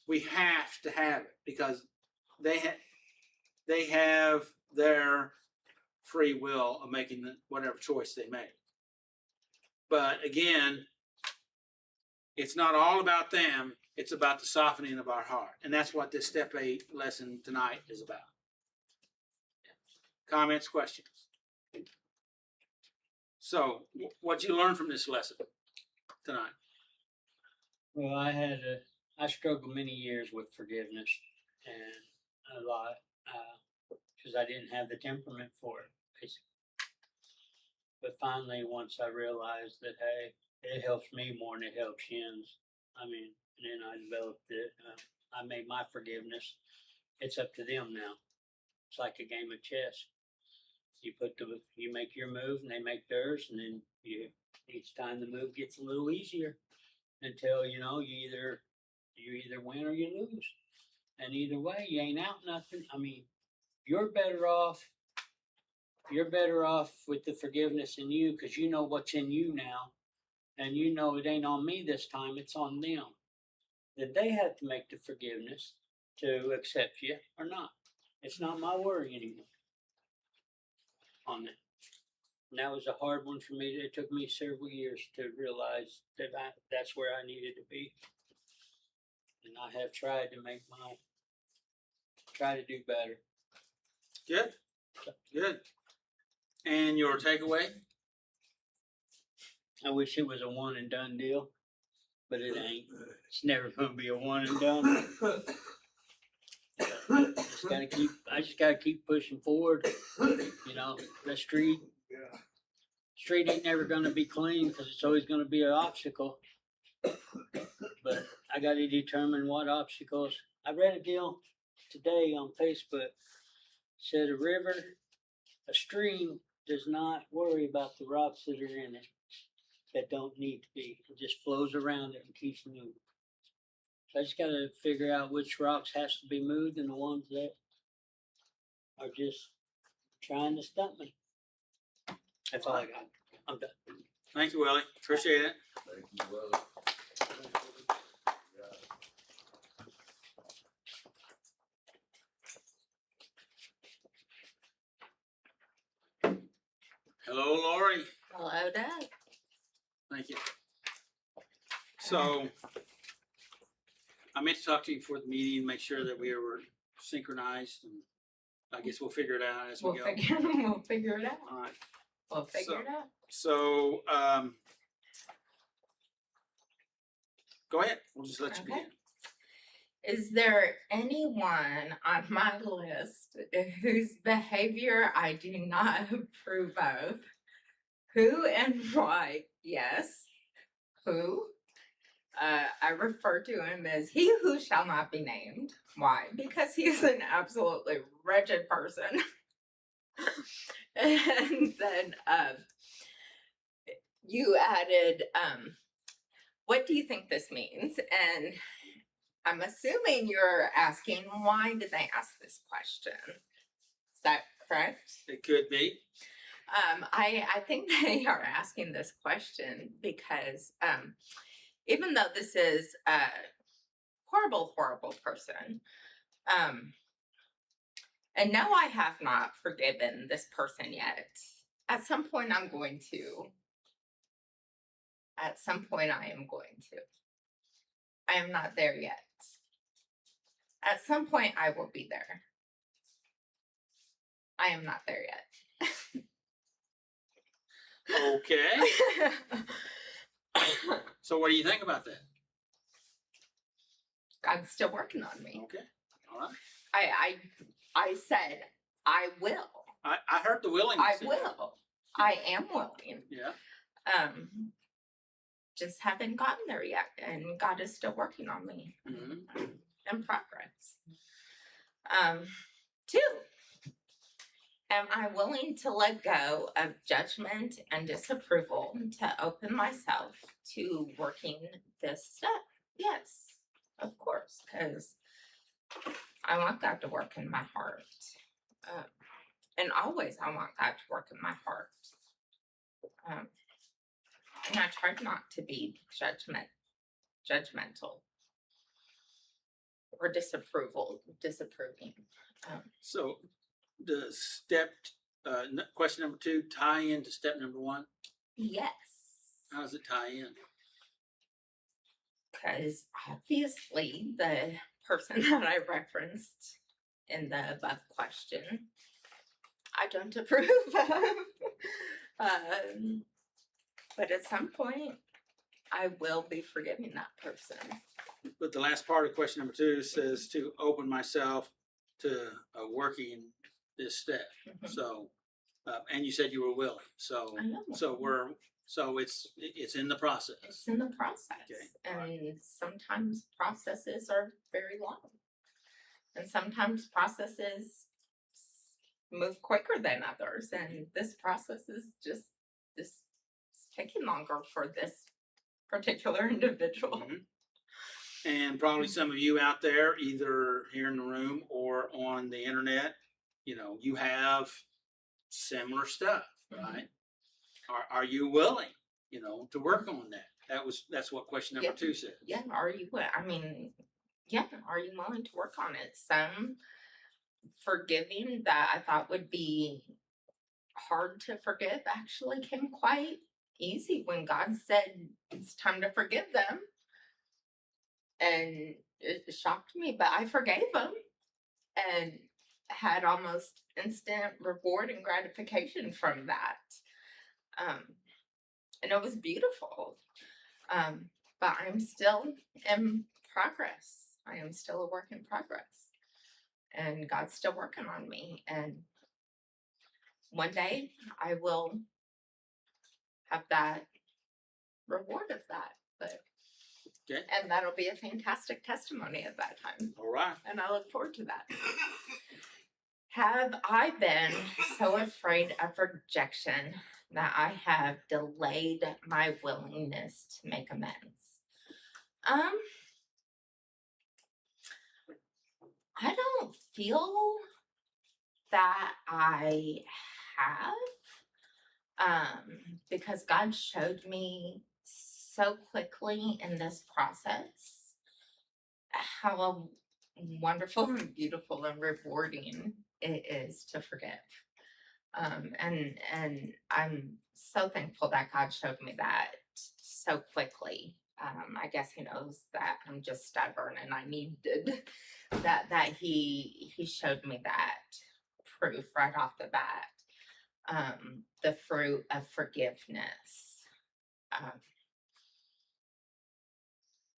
we have to have it, because they have their free will of making whatever choice they make. But again, It's not all about them, it's about the softening of our heart. And that's what this step 8 lesson tonight is about. Comments, questions? So, what'd you learn from this lesson tonight? Well, I struggled many years with forgiveness and a lot, because I didn't have the temperament for it, basically. But finally, once I realized that, hey, it helps me more than it helps Jens. I mean, and then I developed it. I made my forgiveness. It's up to them now. It's like a game of chess. You make your move and they make theirs, and then each time the move gets a little easier until, you either win or you lose. And either way, you ain't out nothing. I mean, you're better off with the forgiveness in you, because you know what's in you now. And you know it ain't on me this time, it's on them. That they have to make the forgiveness to accept you or not. It's not my worry anymore on that. And that was a hard one for me. It took me several years to realize that that's where I needed to be. And I have tried to try to do better. Good. Good. And your takeaway? I wish it was a one and done deal, but it ain't. It's never gonna be a one and done. I just gotta keep pushing forward. The street ain't never gonna be clean, because it's always gonna be an obstacle. But I gotta determine what obstacles. I read a deal today on Facebook. Said a stream does not worry about the rocks that are in it that don't need to be. It just flows around it and keeps moving. So I just gotta figure out which rocks has to be moved and the ones that are just trying to stump me. That's all I got. I'm done. Thank you, Willie. Appreciate it. Thank you, brother. Hello, Lori. Hello, Doug. Thank you. So, I meant to talk to you before the meeting, make sure that we were synchronized, and I guess we'll figure it out as we go. We'll figure it out. All right. We'll figure So- it out. So, go ahead. We'll just let you Okay. begin. Is there anyone on my list whose behavior I do not approve of? Who and why? Yes. Who? I refer to him as he who shall not be named. Why? Because he's an absolutely wretched person. And then you added, what do you think this means? And I'm assuming you're asking, why did they ask this question? Is that correct? It could be. I think they are asking this question because even though this is a horrible, horrible person, and no, I have not forgiven this person yet. At some point, I'm going to. At some point, I am going to. I am not there yet. At some point, I will be there. I am not there yet. Okay. So what do you think about that? God's still working on me. Okay. All right. I said I will. I heard the willingness. I will. I am willing. Yeah. Just haven't gotten there yet, and God is still working on me. Mm-hmm. In progress. 2, am I willing to let go of judgment and disapproval to open myself to working this step? Yes, of course, because I want God to work in my heart. And always I want God to work in my heart. And I try not to be judgmental. Or disapproving. So does question number 2 tie into step number 1? Yes. How does it tie in? Because obviously the person that I referenced in the above question, I don't approve of. But at some point, I will be forgiving that person. But the last part of question number 2 says to open myself to working this step. Mhm. So, and you said you were willing. So, I know. it's in the process. It's in the process. Okay, all And sometimes processes are very long. And sometimes processes move quicker than others. And this process is just this it's taking longer for this particular individual. Mhm. And probably some of you out there, either here in the room or on the internet, you have similar stuff, right? Are you willing, to work on that? That's what question number Yeah. 2 said. Yeah, are you are you willing to work on it? Some forgiving that I thought would be hard to forgive actually came quite easy when God said it's time to forgive them. And it shocked me, but I forgave them and had almost instant reward and gratification from that. And it was beautiful. But I'm still in progress. I am still a work in progress. And God's still working on me. And one day I will have that reward of that. But Okay. and that'll be a fantastic testimony at that time. All right. And I look forward to that. Have I been so afraid of rejection that I have delayed my willingness to make amends? I don't feel that I have, because God showed me so quickly in this process how wonderful and beautiful and rewarding it is to forgive. And I'm so thankful that God showed me that so quickly. I guess he knows that I'm just stubborn and I needed that he showed me that proof right off the bat. The fruit of forgiveness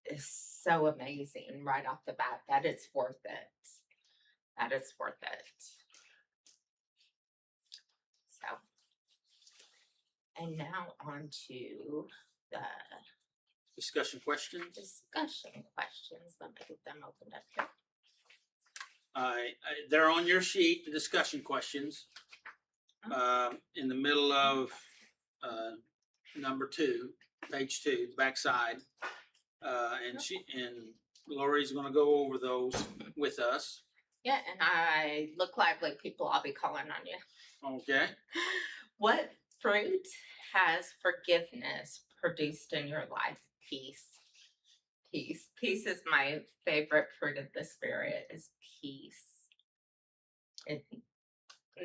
is so amazing right off the bat that it's worth it. That it's worth it. So, and now on to the Discussion questions. discussion questions. Let me get them opened up here. They're on your sheet, the discussion questions. In the middle of number 2, page 2, the backside. And Lori's going to go over those with us. Yeah, and I look lively, people. I'll be calling on you. Okay. What fruit has forgiveness produced in your life? Peace. Peace. Peace is my favorite fruit of the spirit. Is peace.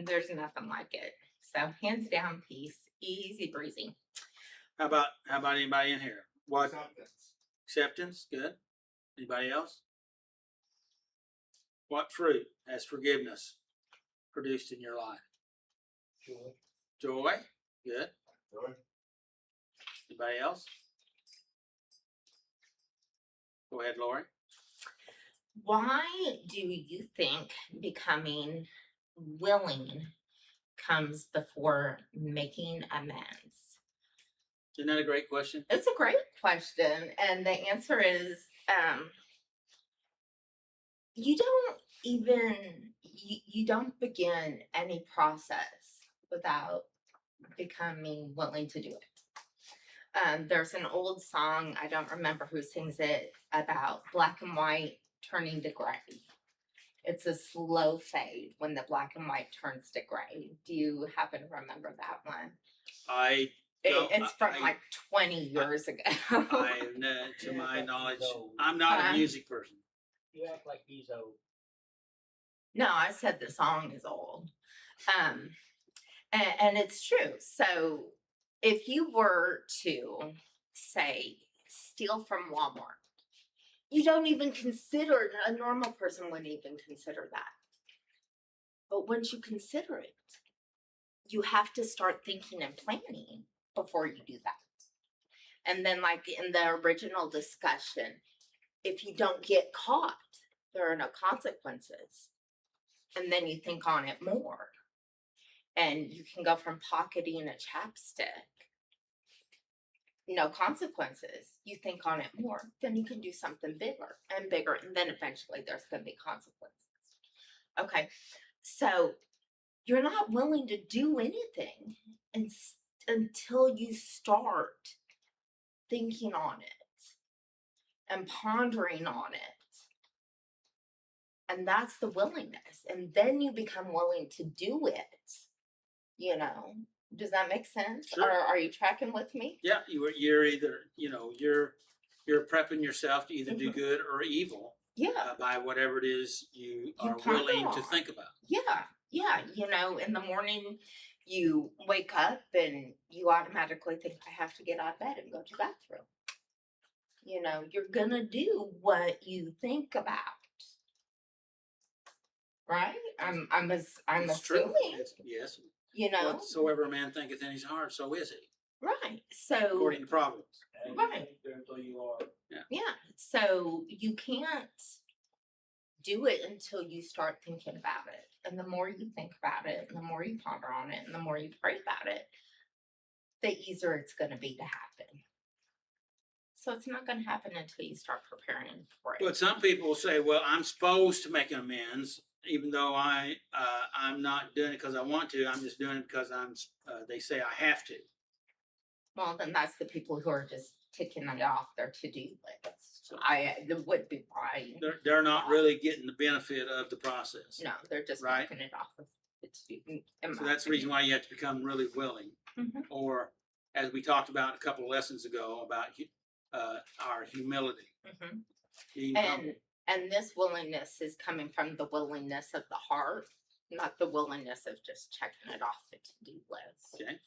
There's nothing like it. So hands down, peace. Easy breezy. How about anybody in here? What? Acceptance. Acceptance. Good. Anybody else? What fruit has forgiveness produced in your life? Joy. Joy. Good. Joy. Anybody else? Go ahead, Lori. Why do you think becoming willing comes before making amends? Isn't that a great question? It's a great question. And the answer is you don't begin any process without becoming willing to do it. There's an old song, I don't remember who sings it, about black and white turning to gray. It's a slow fade when the black and white turns to gray. Do you happen to remember that one? It's from like 20 years ago. To my knowledge, I'm not a music person. You act like he's old. No, I said the song is old. And it's true. So if you were to say steal from Walmart you don't even consider, a normal person wouldn't even consider that. But once you consider it, you have to start thinking and planning before you do that. And then, like in the original discussion, if you don't get caught, there are no consequences. And then you think on it more. And you can go from pocketing a chapstick, no consequences. You think on it more, then you can do something bigger and bigger. And then eventually there's going to be consequences. Okay. So you're not willing to do anything until you start thinking on it and pondering on it. And that's the willingness. And then you become willing to do it. You know, does that make sense? Sure. Or are you tracking with me? Yeah, you're either, you're prepping yourself to either do good or evil Yeah. by whatever it is you are ponder willing to on. think about. Yeah. Yeah. You know, in the morning you wake up and you automatically think, I have to get out of bed and go to the bathroom. You know, you're gonna do what you think about. Right? I'm It's true. assuming. Yes. You know? Whatsoever a man thinketh in his heart, so is he, Right. So according to Proverbs. And Right. you think there until you are. yeah. So you can't do it until you start thinking about it. And the more you think about it, and the more you ponder on it, and the more you pray about it, the easier it's going to be to happen. So it's not going to happen until you start preparing for it. But some people say, well, I'm supposed to make amends, even though I'm not doing it because I want to. I'm just doing it because they say I have to. Well, then that's the people who are just ticking it off their to-do list. So- That would be why. They're not really getting the benefit of the process. No, they're just Right. making it off of the to-do. So that's the reason why you have to become really willing. Mhm. Or, as we talked about a couple of lessons ago, about our humility. Mhm. Being humble. And this willingness is coming from the willingness of the heart, not the willingness of just checking it off the to-do list. Okay.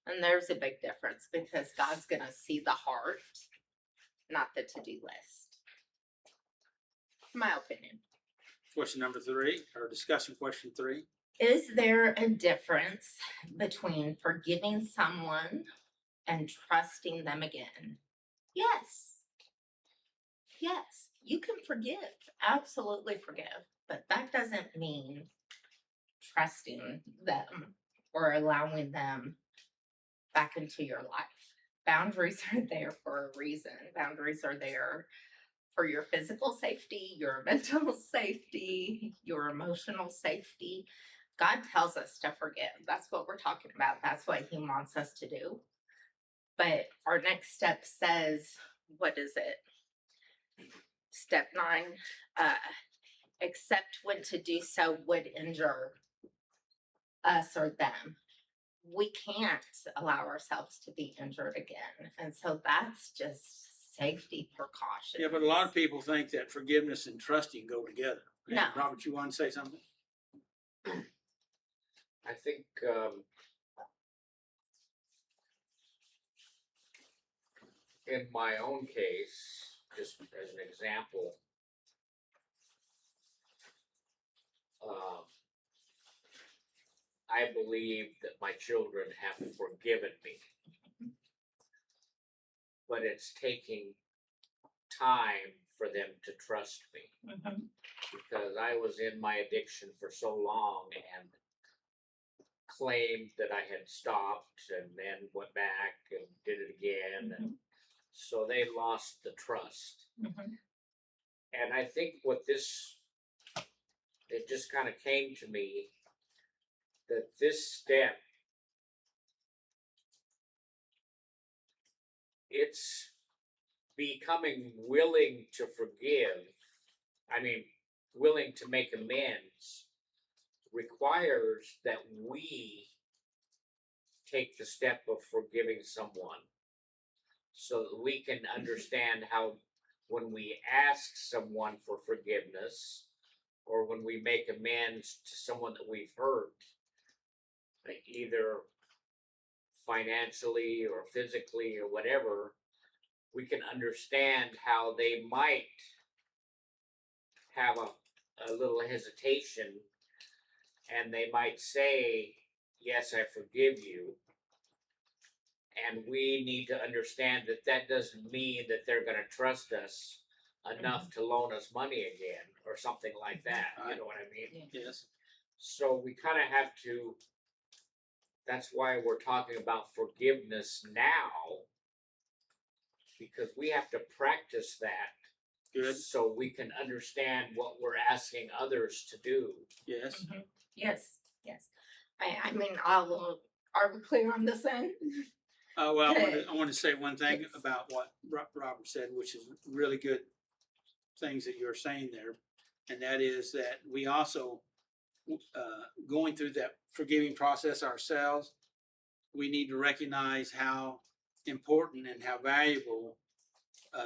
And there's a big difference because God's going to see the heart, not the to-do list. My opinion. Question number 3, or discussion question 3. Is there a difference between forgiving someone and trusting them again? Yes. Yes, you can forgive, absolutely forgive, but that doesn't mean trusting them or allowing them back into your life. Boundaries are there for a reason. Boundaries are there for your physical safety, your mental safety, your emotional safety. God tells us to forgive. That's what we're talking about. That's what He wants us to do. But our next step says, what is it? Step 9, except when to do so would injure us or them. We can't allow ourselves to be injured again. And so that's just safety precautions. Yeah, but a lot of people think that forgiveness and trusting go together. No. Robert, you want to say something? I think in my own case, just as an example, I believe that my children have forgiven me, but it's taking time for them to trust me because I was in my addiction for so long and claimed that I had stopped and then went back and did it again. And so they lost the trust. And I think it just kind of came to me that this step, it's becoming willing to forgive, willing to make amends, requires that we take the step of forgiving someone so that we can understand how when we ask someone for forgiveness or when we make amends to someone that we've hurt, either financially or physically or whatever, we can understand how they might have a little hesitation, and they might say, yes, I forgive you. And we need to understand that that doesn't mean that they're gonna trust us enough to loan us money again, or something like that, you know what I mean? Yes. So we kinda have to, that's why we're talking about forgiveness now. Because we have to practice that. Good. So we can understand what we're asking others to do. Yes. Yes, yes. I mean, are we clear on this end? Well, I Good. want to say one thing Yes. about what Robert said, which is really good things that you're saying there. And that is that we also, going through that forgiving process ourselves, we need to recognize how important and how valuable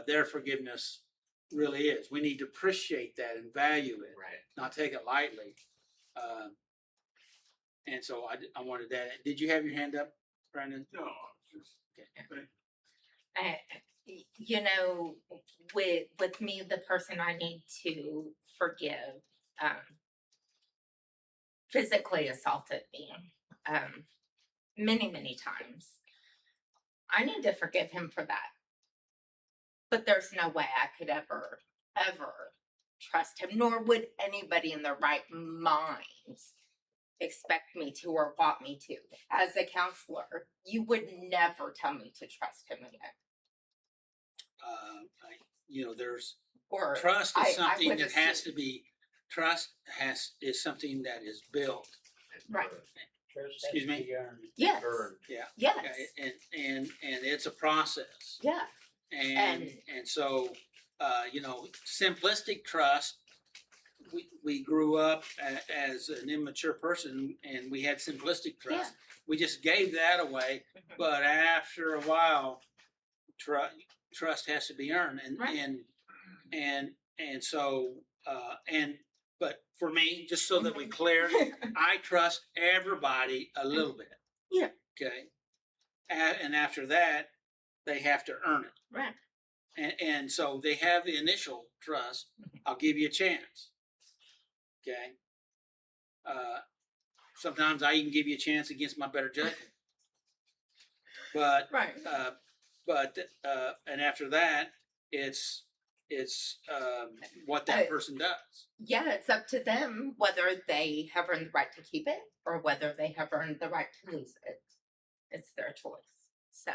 their forgiveness really is. We need to appreciate that and value it, Right. not take it lightly. And so I wanted that. Did you have your hand up, Brandon? No, just. You know, with me, the person I need to forgive, physically assaulted me, many times. I need to forgive him for that. But there's no way I could ever trust him, nor would anybody in their right mind expect me to or want me to. As a counselor, you would never tell me to trust him again. There's Or trust I is something would that has assume- to be, is something that is built. right. Excuse me? Yes. Yeah. Yes. And it's a process. Yeah. And so, simplistic trust, we grew up as an immature person and we had simplistic trust. Yeah. We just gave that away, Mhm. but after a while, trust has to be earned. Right. And so, but for me, just so that we clear, I trust everybody a little bit. Yeah. Okay. And after that, they have to earn it. Right. And so they have the initial trust. I'll give you a chance. Okay. Sometimes I even give you a chance against my better judgment. But Right. and after that, it's what that person does. Yeah, it's up to them whether they have earned the right to keep it or whether they have earned the right to lose it. It's their choice. So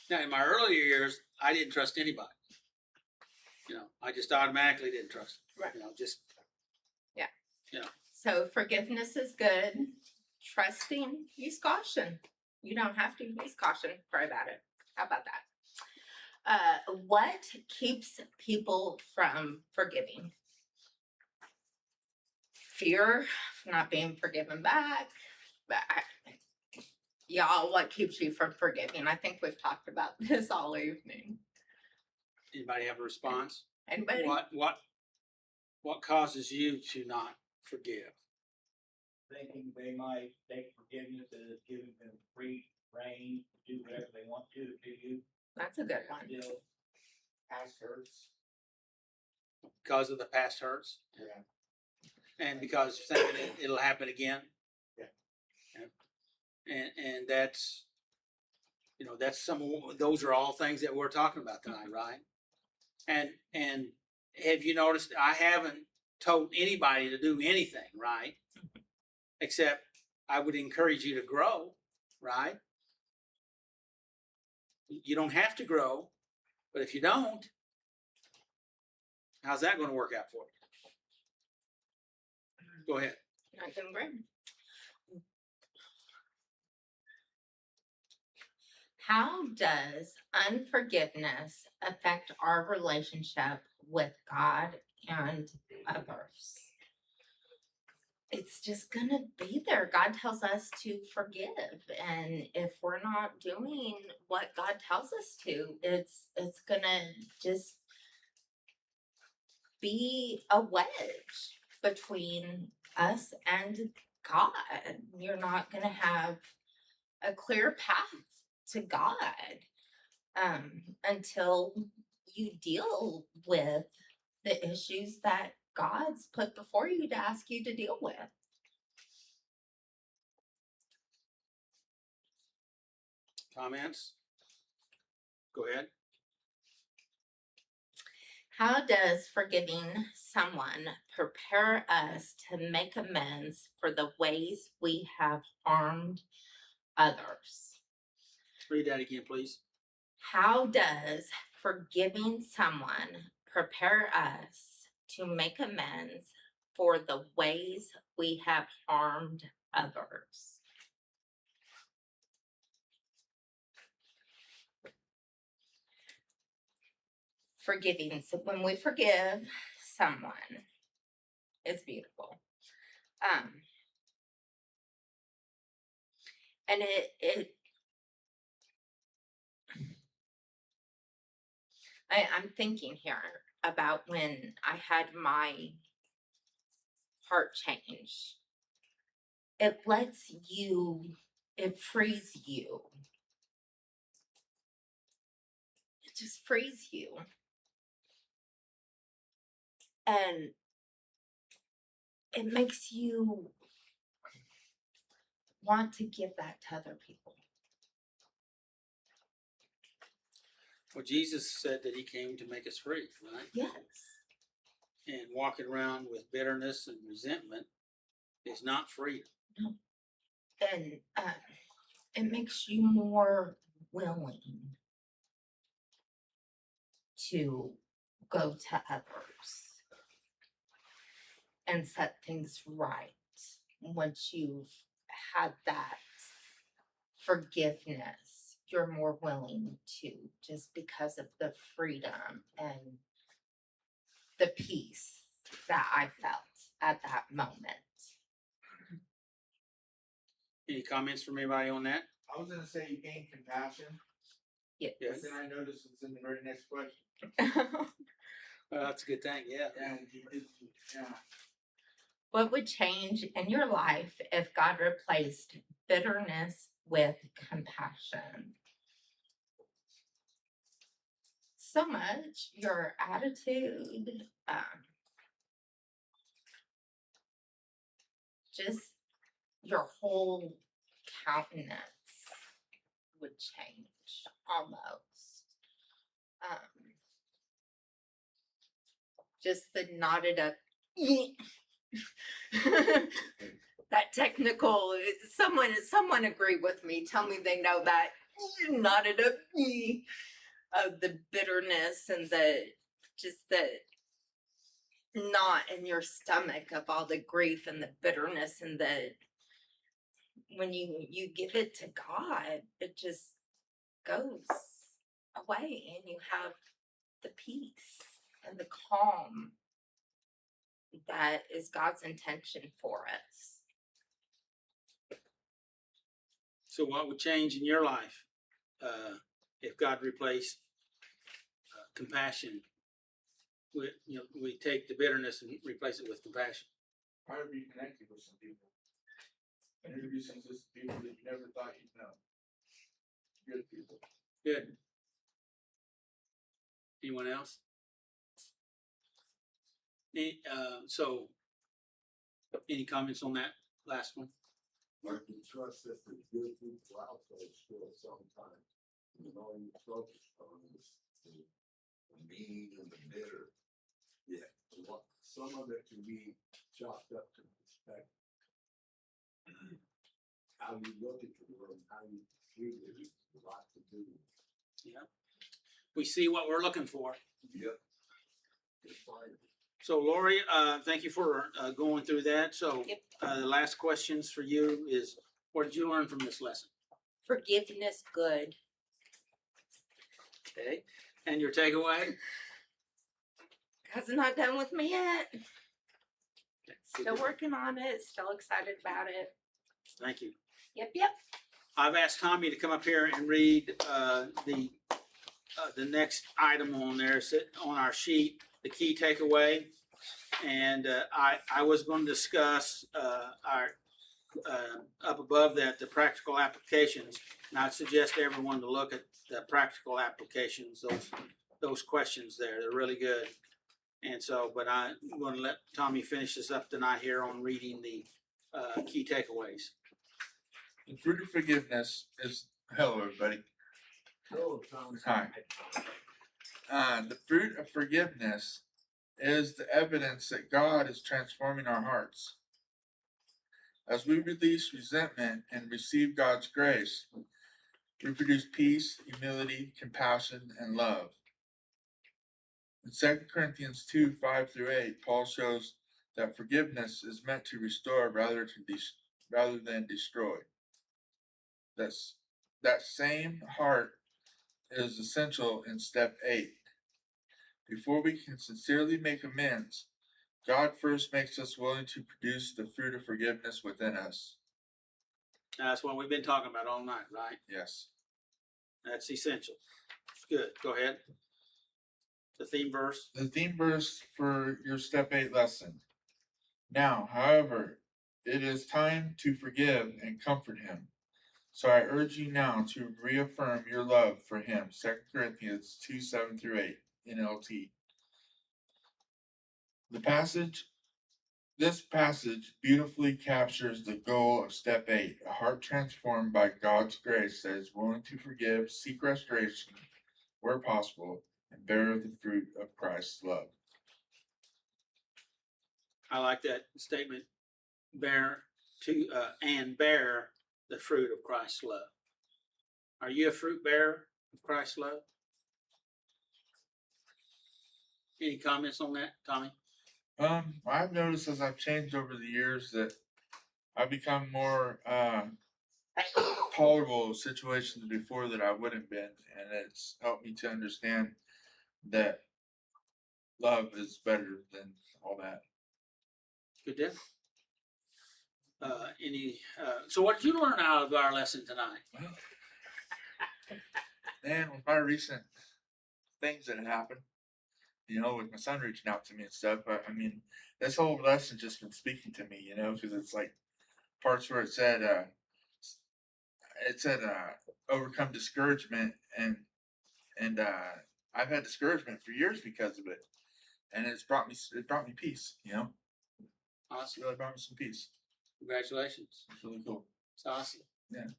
Now, in my earlier years, I didn't trust anybody. I just automatically didn't trust. Right. So forgiveness is good. Trusting, use caution. You don't have to use caution. Pray about it. How about that? What keeps people from forgiving? Fear of not being forgiven back. Y'all, what keeps you from forgiving? I think we've talked about this all evening. Anybody have a response? Anybody? What causes you to not forgive? Thinking they might take forgiveness as giving them free reign to do whatever they want to you. That's a good one. Still, Past hurts. Because of the past hurts? Yeah. And because thinking it'll happen again? Yeah. And that's, that's those are all things that we're talking about tonight, right? And have you noticed, I haven't told anybody to do anything, right? Except I would encourage you to grow, right? You don't have to grow, but if you don't, how's that going to work out for you? Go ahead. I can agree. How does unforgiveness affect our relationship with God and others? It's just gonna be there. God tells us to forgive, and if we're not doing what God tells us to, it's gonna just be a wedge between us and God. You're not gonna have a clear path to God until you deal with the issues that God's put before you to ask you to deal with. Comments? Go ahead. How does forgiving someone prepare us to make amends for the ways we have harmed others? Read that again, please. How does forgiving someone prepare us to make amends for the ways we have harmed others? Forgiving. So when we forgive someone, it's beautiful. And I'm thinking here about when I had my heart change. It lets you, it frees you. It just frees you. And it makes you want to give that to other people. Well, Jesus said that he came to make us free, right? Yes. And walking around with bitterness and resentment is not freedom. And it makes you more willing to go to others and set things right once you've had that forgiveness. You're more willing to, just because of the freedom and the peace that I felt at that moment. Any comments from anybody on that? I was gonna say you gain compassion, Yes. but then I noticed it's in the very next question. That's a good thing, yeah. And yeah. What would change in your life if God replaced bitterness with compassion? So much. Your attitude, just your whole countenance would change almost. Just the knotted up. That technical, someone agree with me. Tell me they know that knotted up of the bitterness and the knot in your stomach of all the grief and the bitterness and when you give it to God, it just goes away and you have the peace and the calm that is God's intention for us. So what would change in your life if God replaced compassion with, we take the bitterness and replace it with compassion? Probably be connected with some people. Introducing to people that you never thought you'd know. Good people. Good. Anyone else? Any comments on that last one? But you trust that the good people out there still sometimes, all you focus on is the mean and the bitter. Yeah, some of it can be chalked up to perspective. How you look at the world, how you treat it, is a lot to do. Yeah. We see what we're looking for. Yep. It's fine. So Lori, thank you for going through that. So Yep. The last questions for you is, what did you learn from this lesson? Forgiveness, good. Okay. And your takeaway? God's not done with me yet. Okay. Still working on it. Still excited about it. Thank you. Yep. I've asked Tommy to come up here and read the next item on there, on our sheet, the key takeaway. And I was going to discuss our up above that, the practical applications. And I'd suggest everyone to look at the practical applications, those questions there. They're really good. And so, but I'm gonna let Tommy finish this up tonight here on reading the key takeaways. The fruit of forgiveness is, hello everybody. Hello, Thomas. Hi. The fruit of forgiveness is the evidence that God is transforming our hearts. As we release resentment and receive God's grace, we produce peace, humility, compassion, and love. In 2 Corinthians 2:5-8, Paul shows that forgiveness is meant to restore rather than destroy. That same heart is essential in step 8. Before we can sincerely make amends, God first makes us willing to produce the fruit of forgiveness within us. That's what we've been talking about all night, right? Yes. That's essential. Good. Go ahead. The theme verse. The theme verse for your step 8 lesson. Now, however, it is time to forgive and comfort him. So I urge you now to reaffirm your love for him. 2 Corinthians 2:7-8 NLT. This passage beautifully captures the goal of step 8, a heart transformed by God's grace that is willing to forgive, seek restoration where possible, and bear the fruit of Christ's love. I like that statement. Bear the fruit of Christ's love. Are you a fruit bearer of Christ's love? Any comments on that, Tommy? I've noticed as I've changed over the years that I've become more tolerable of situations before that I wouldn't been, and it's helped me to understand that love is better than all that. Good deal. So what did you learn out of our lesson tonight? And with my recent things that happened, with my son reaching out to me and stuff, I mean, this whole lesson just been speaking to me, because it's like parts where it said overcome discouragement, and I've had discouragement for years because of it, and it brought me peace. It's Awesome. really brought me some peace. Congratulations. It's really cool. It's awesome. Yeah.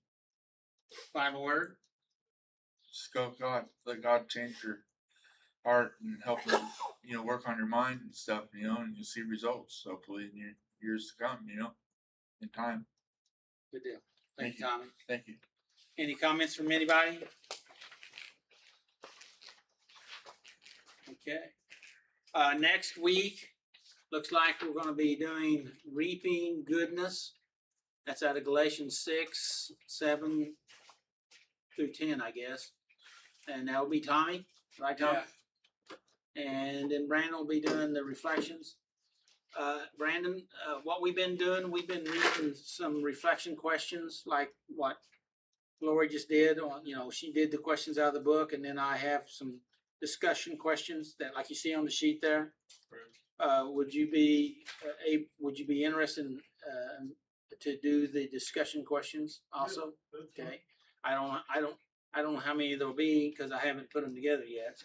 Final word? Just go with God. Let God change your heart and help you, work on your mind and stuff, and you'll see results hopefully in your years to come, in time. Good deal. Thank you, Tommy. Thank you. Any comments from anybody? Okay. Next week, looks like we're going to be doing reaping goodness. That's out of Galatians 6:7-10, I guess. And that'll be Tommy, right, Tommy? Yeah. And then Brandon will be doing the reflections. Brandon, what we've been doing, we've been reading some reflection questions like what Lori just did. She did the questions out of the book, and then I have some discussion questions that, like you see on the sheet there. Would you be interested in, to do the discussion questions also? Okay. I don't know how many there'll be because I haven't put them together yet.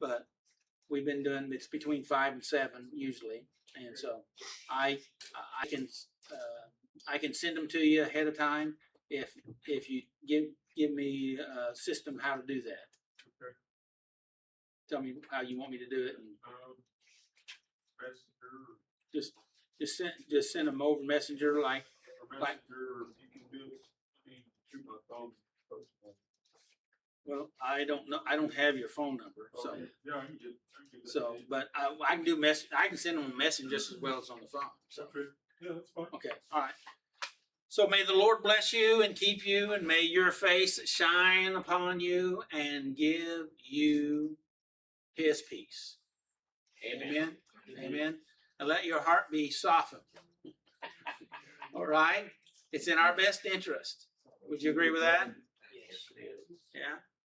But we've been doing, it's between 5 and 7 usually, and so I can send them to you ahead of time if you give me a system how to do that. Okay. Tell me how you want me to do it. And Messenger. just send them over Messenger like. Messenger, you can do it through my phone. Well, I don't know. I don't have your phone number, so. Okay. Yeah, I can get that. So, but I can do I can send them a message just as well as on the phone. So. Okay. Yeah, that's fine. Okay. All right. So may the Lord bless you and keep you, and may your face shine upon you and give you His peace. Amen. Amen. And let your heart be softened. All right. It's in our best interest. Would you agree with that? Yes, it is. Yeah.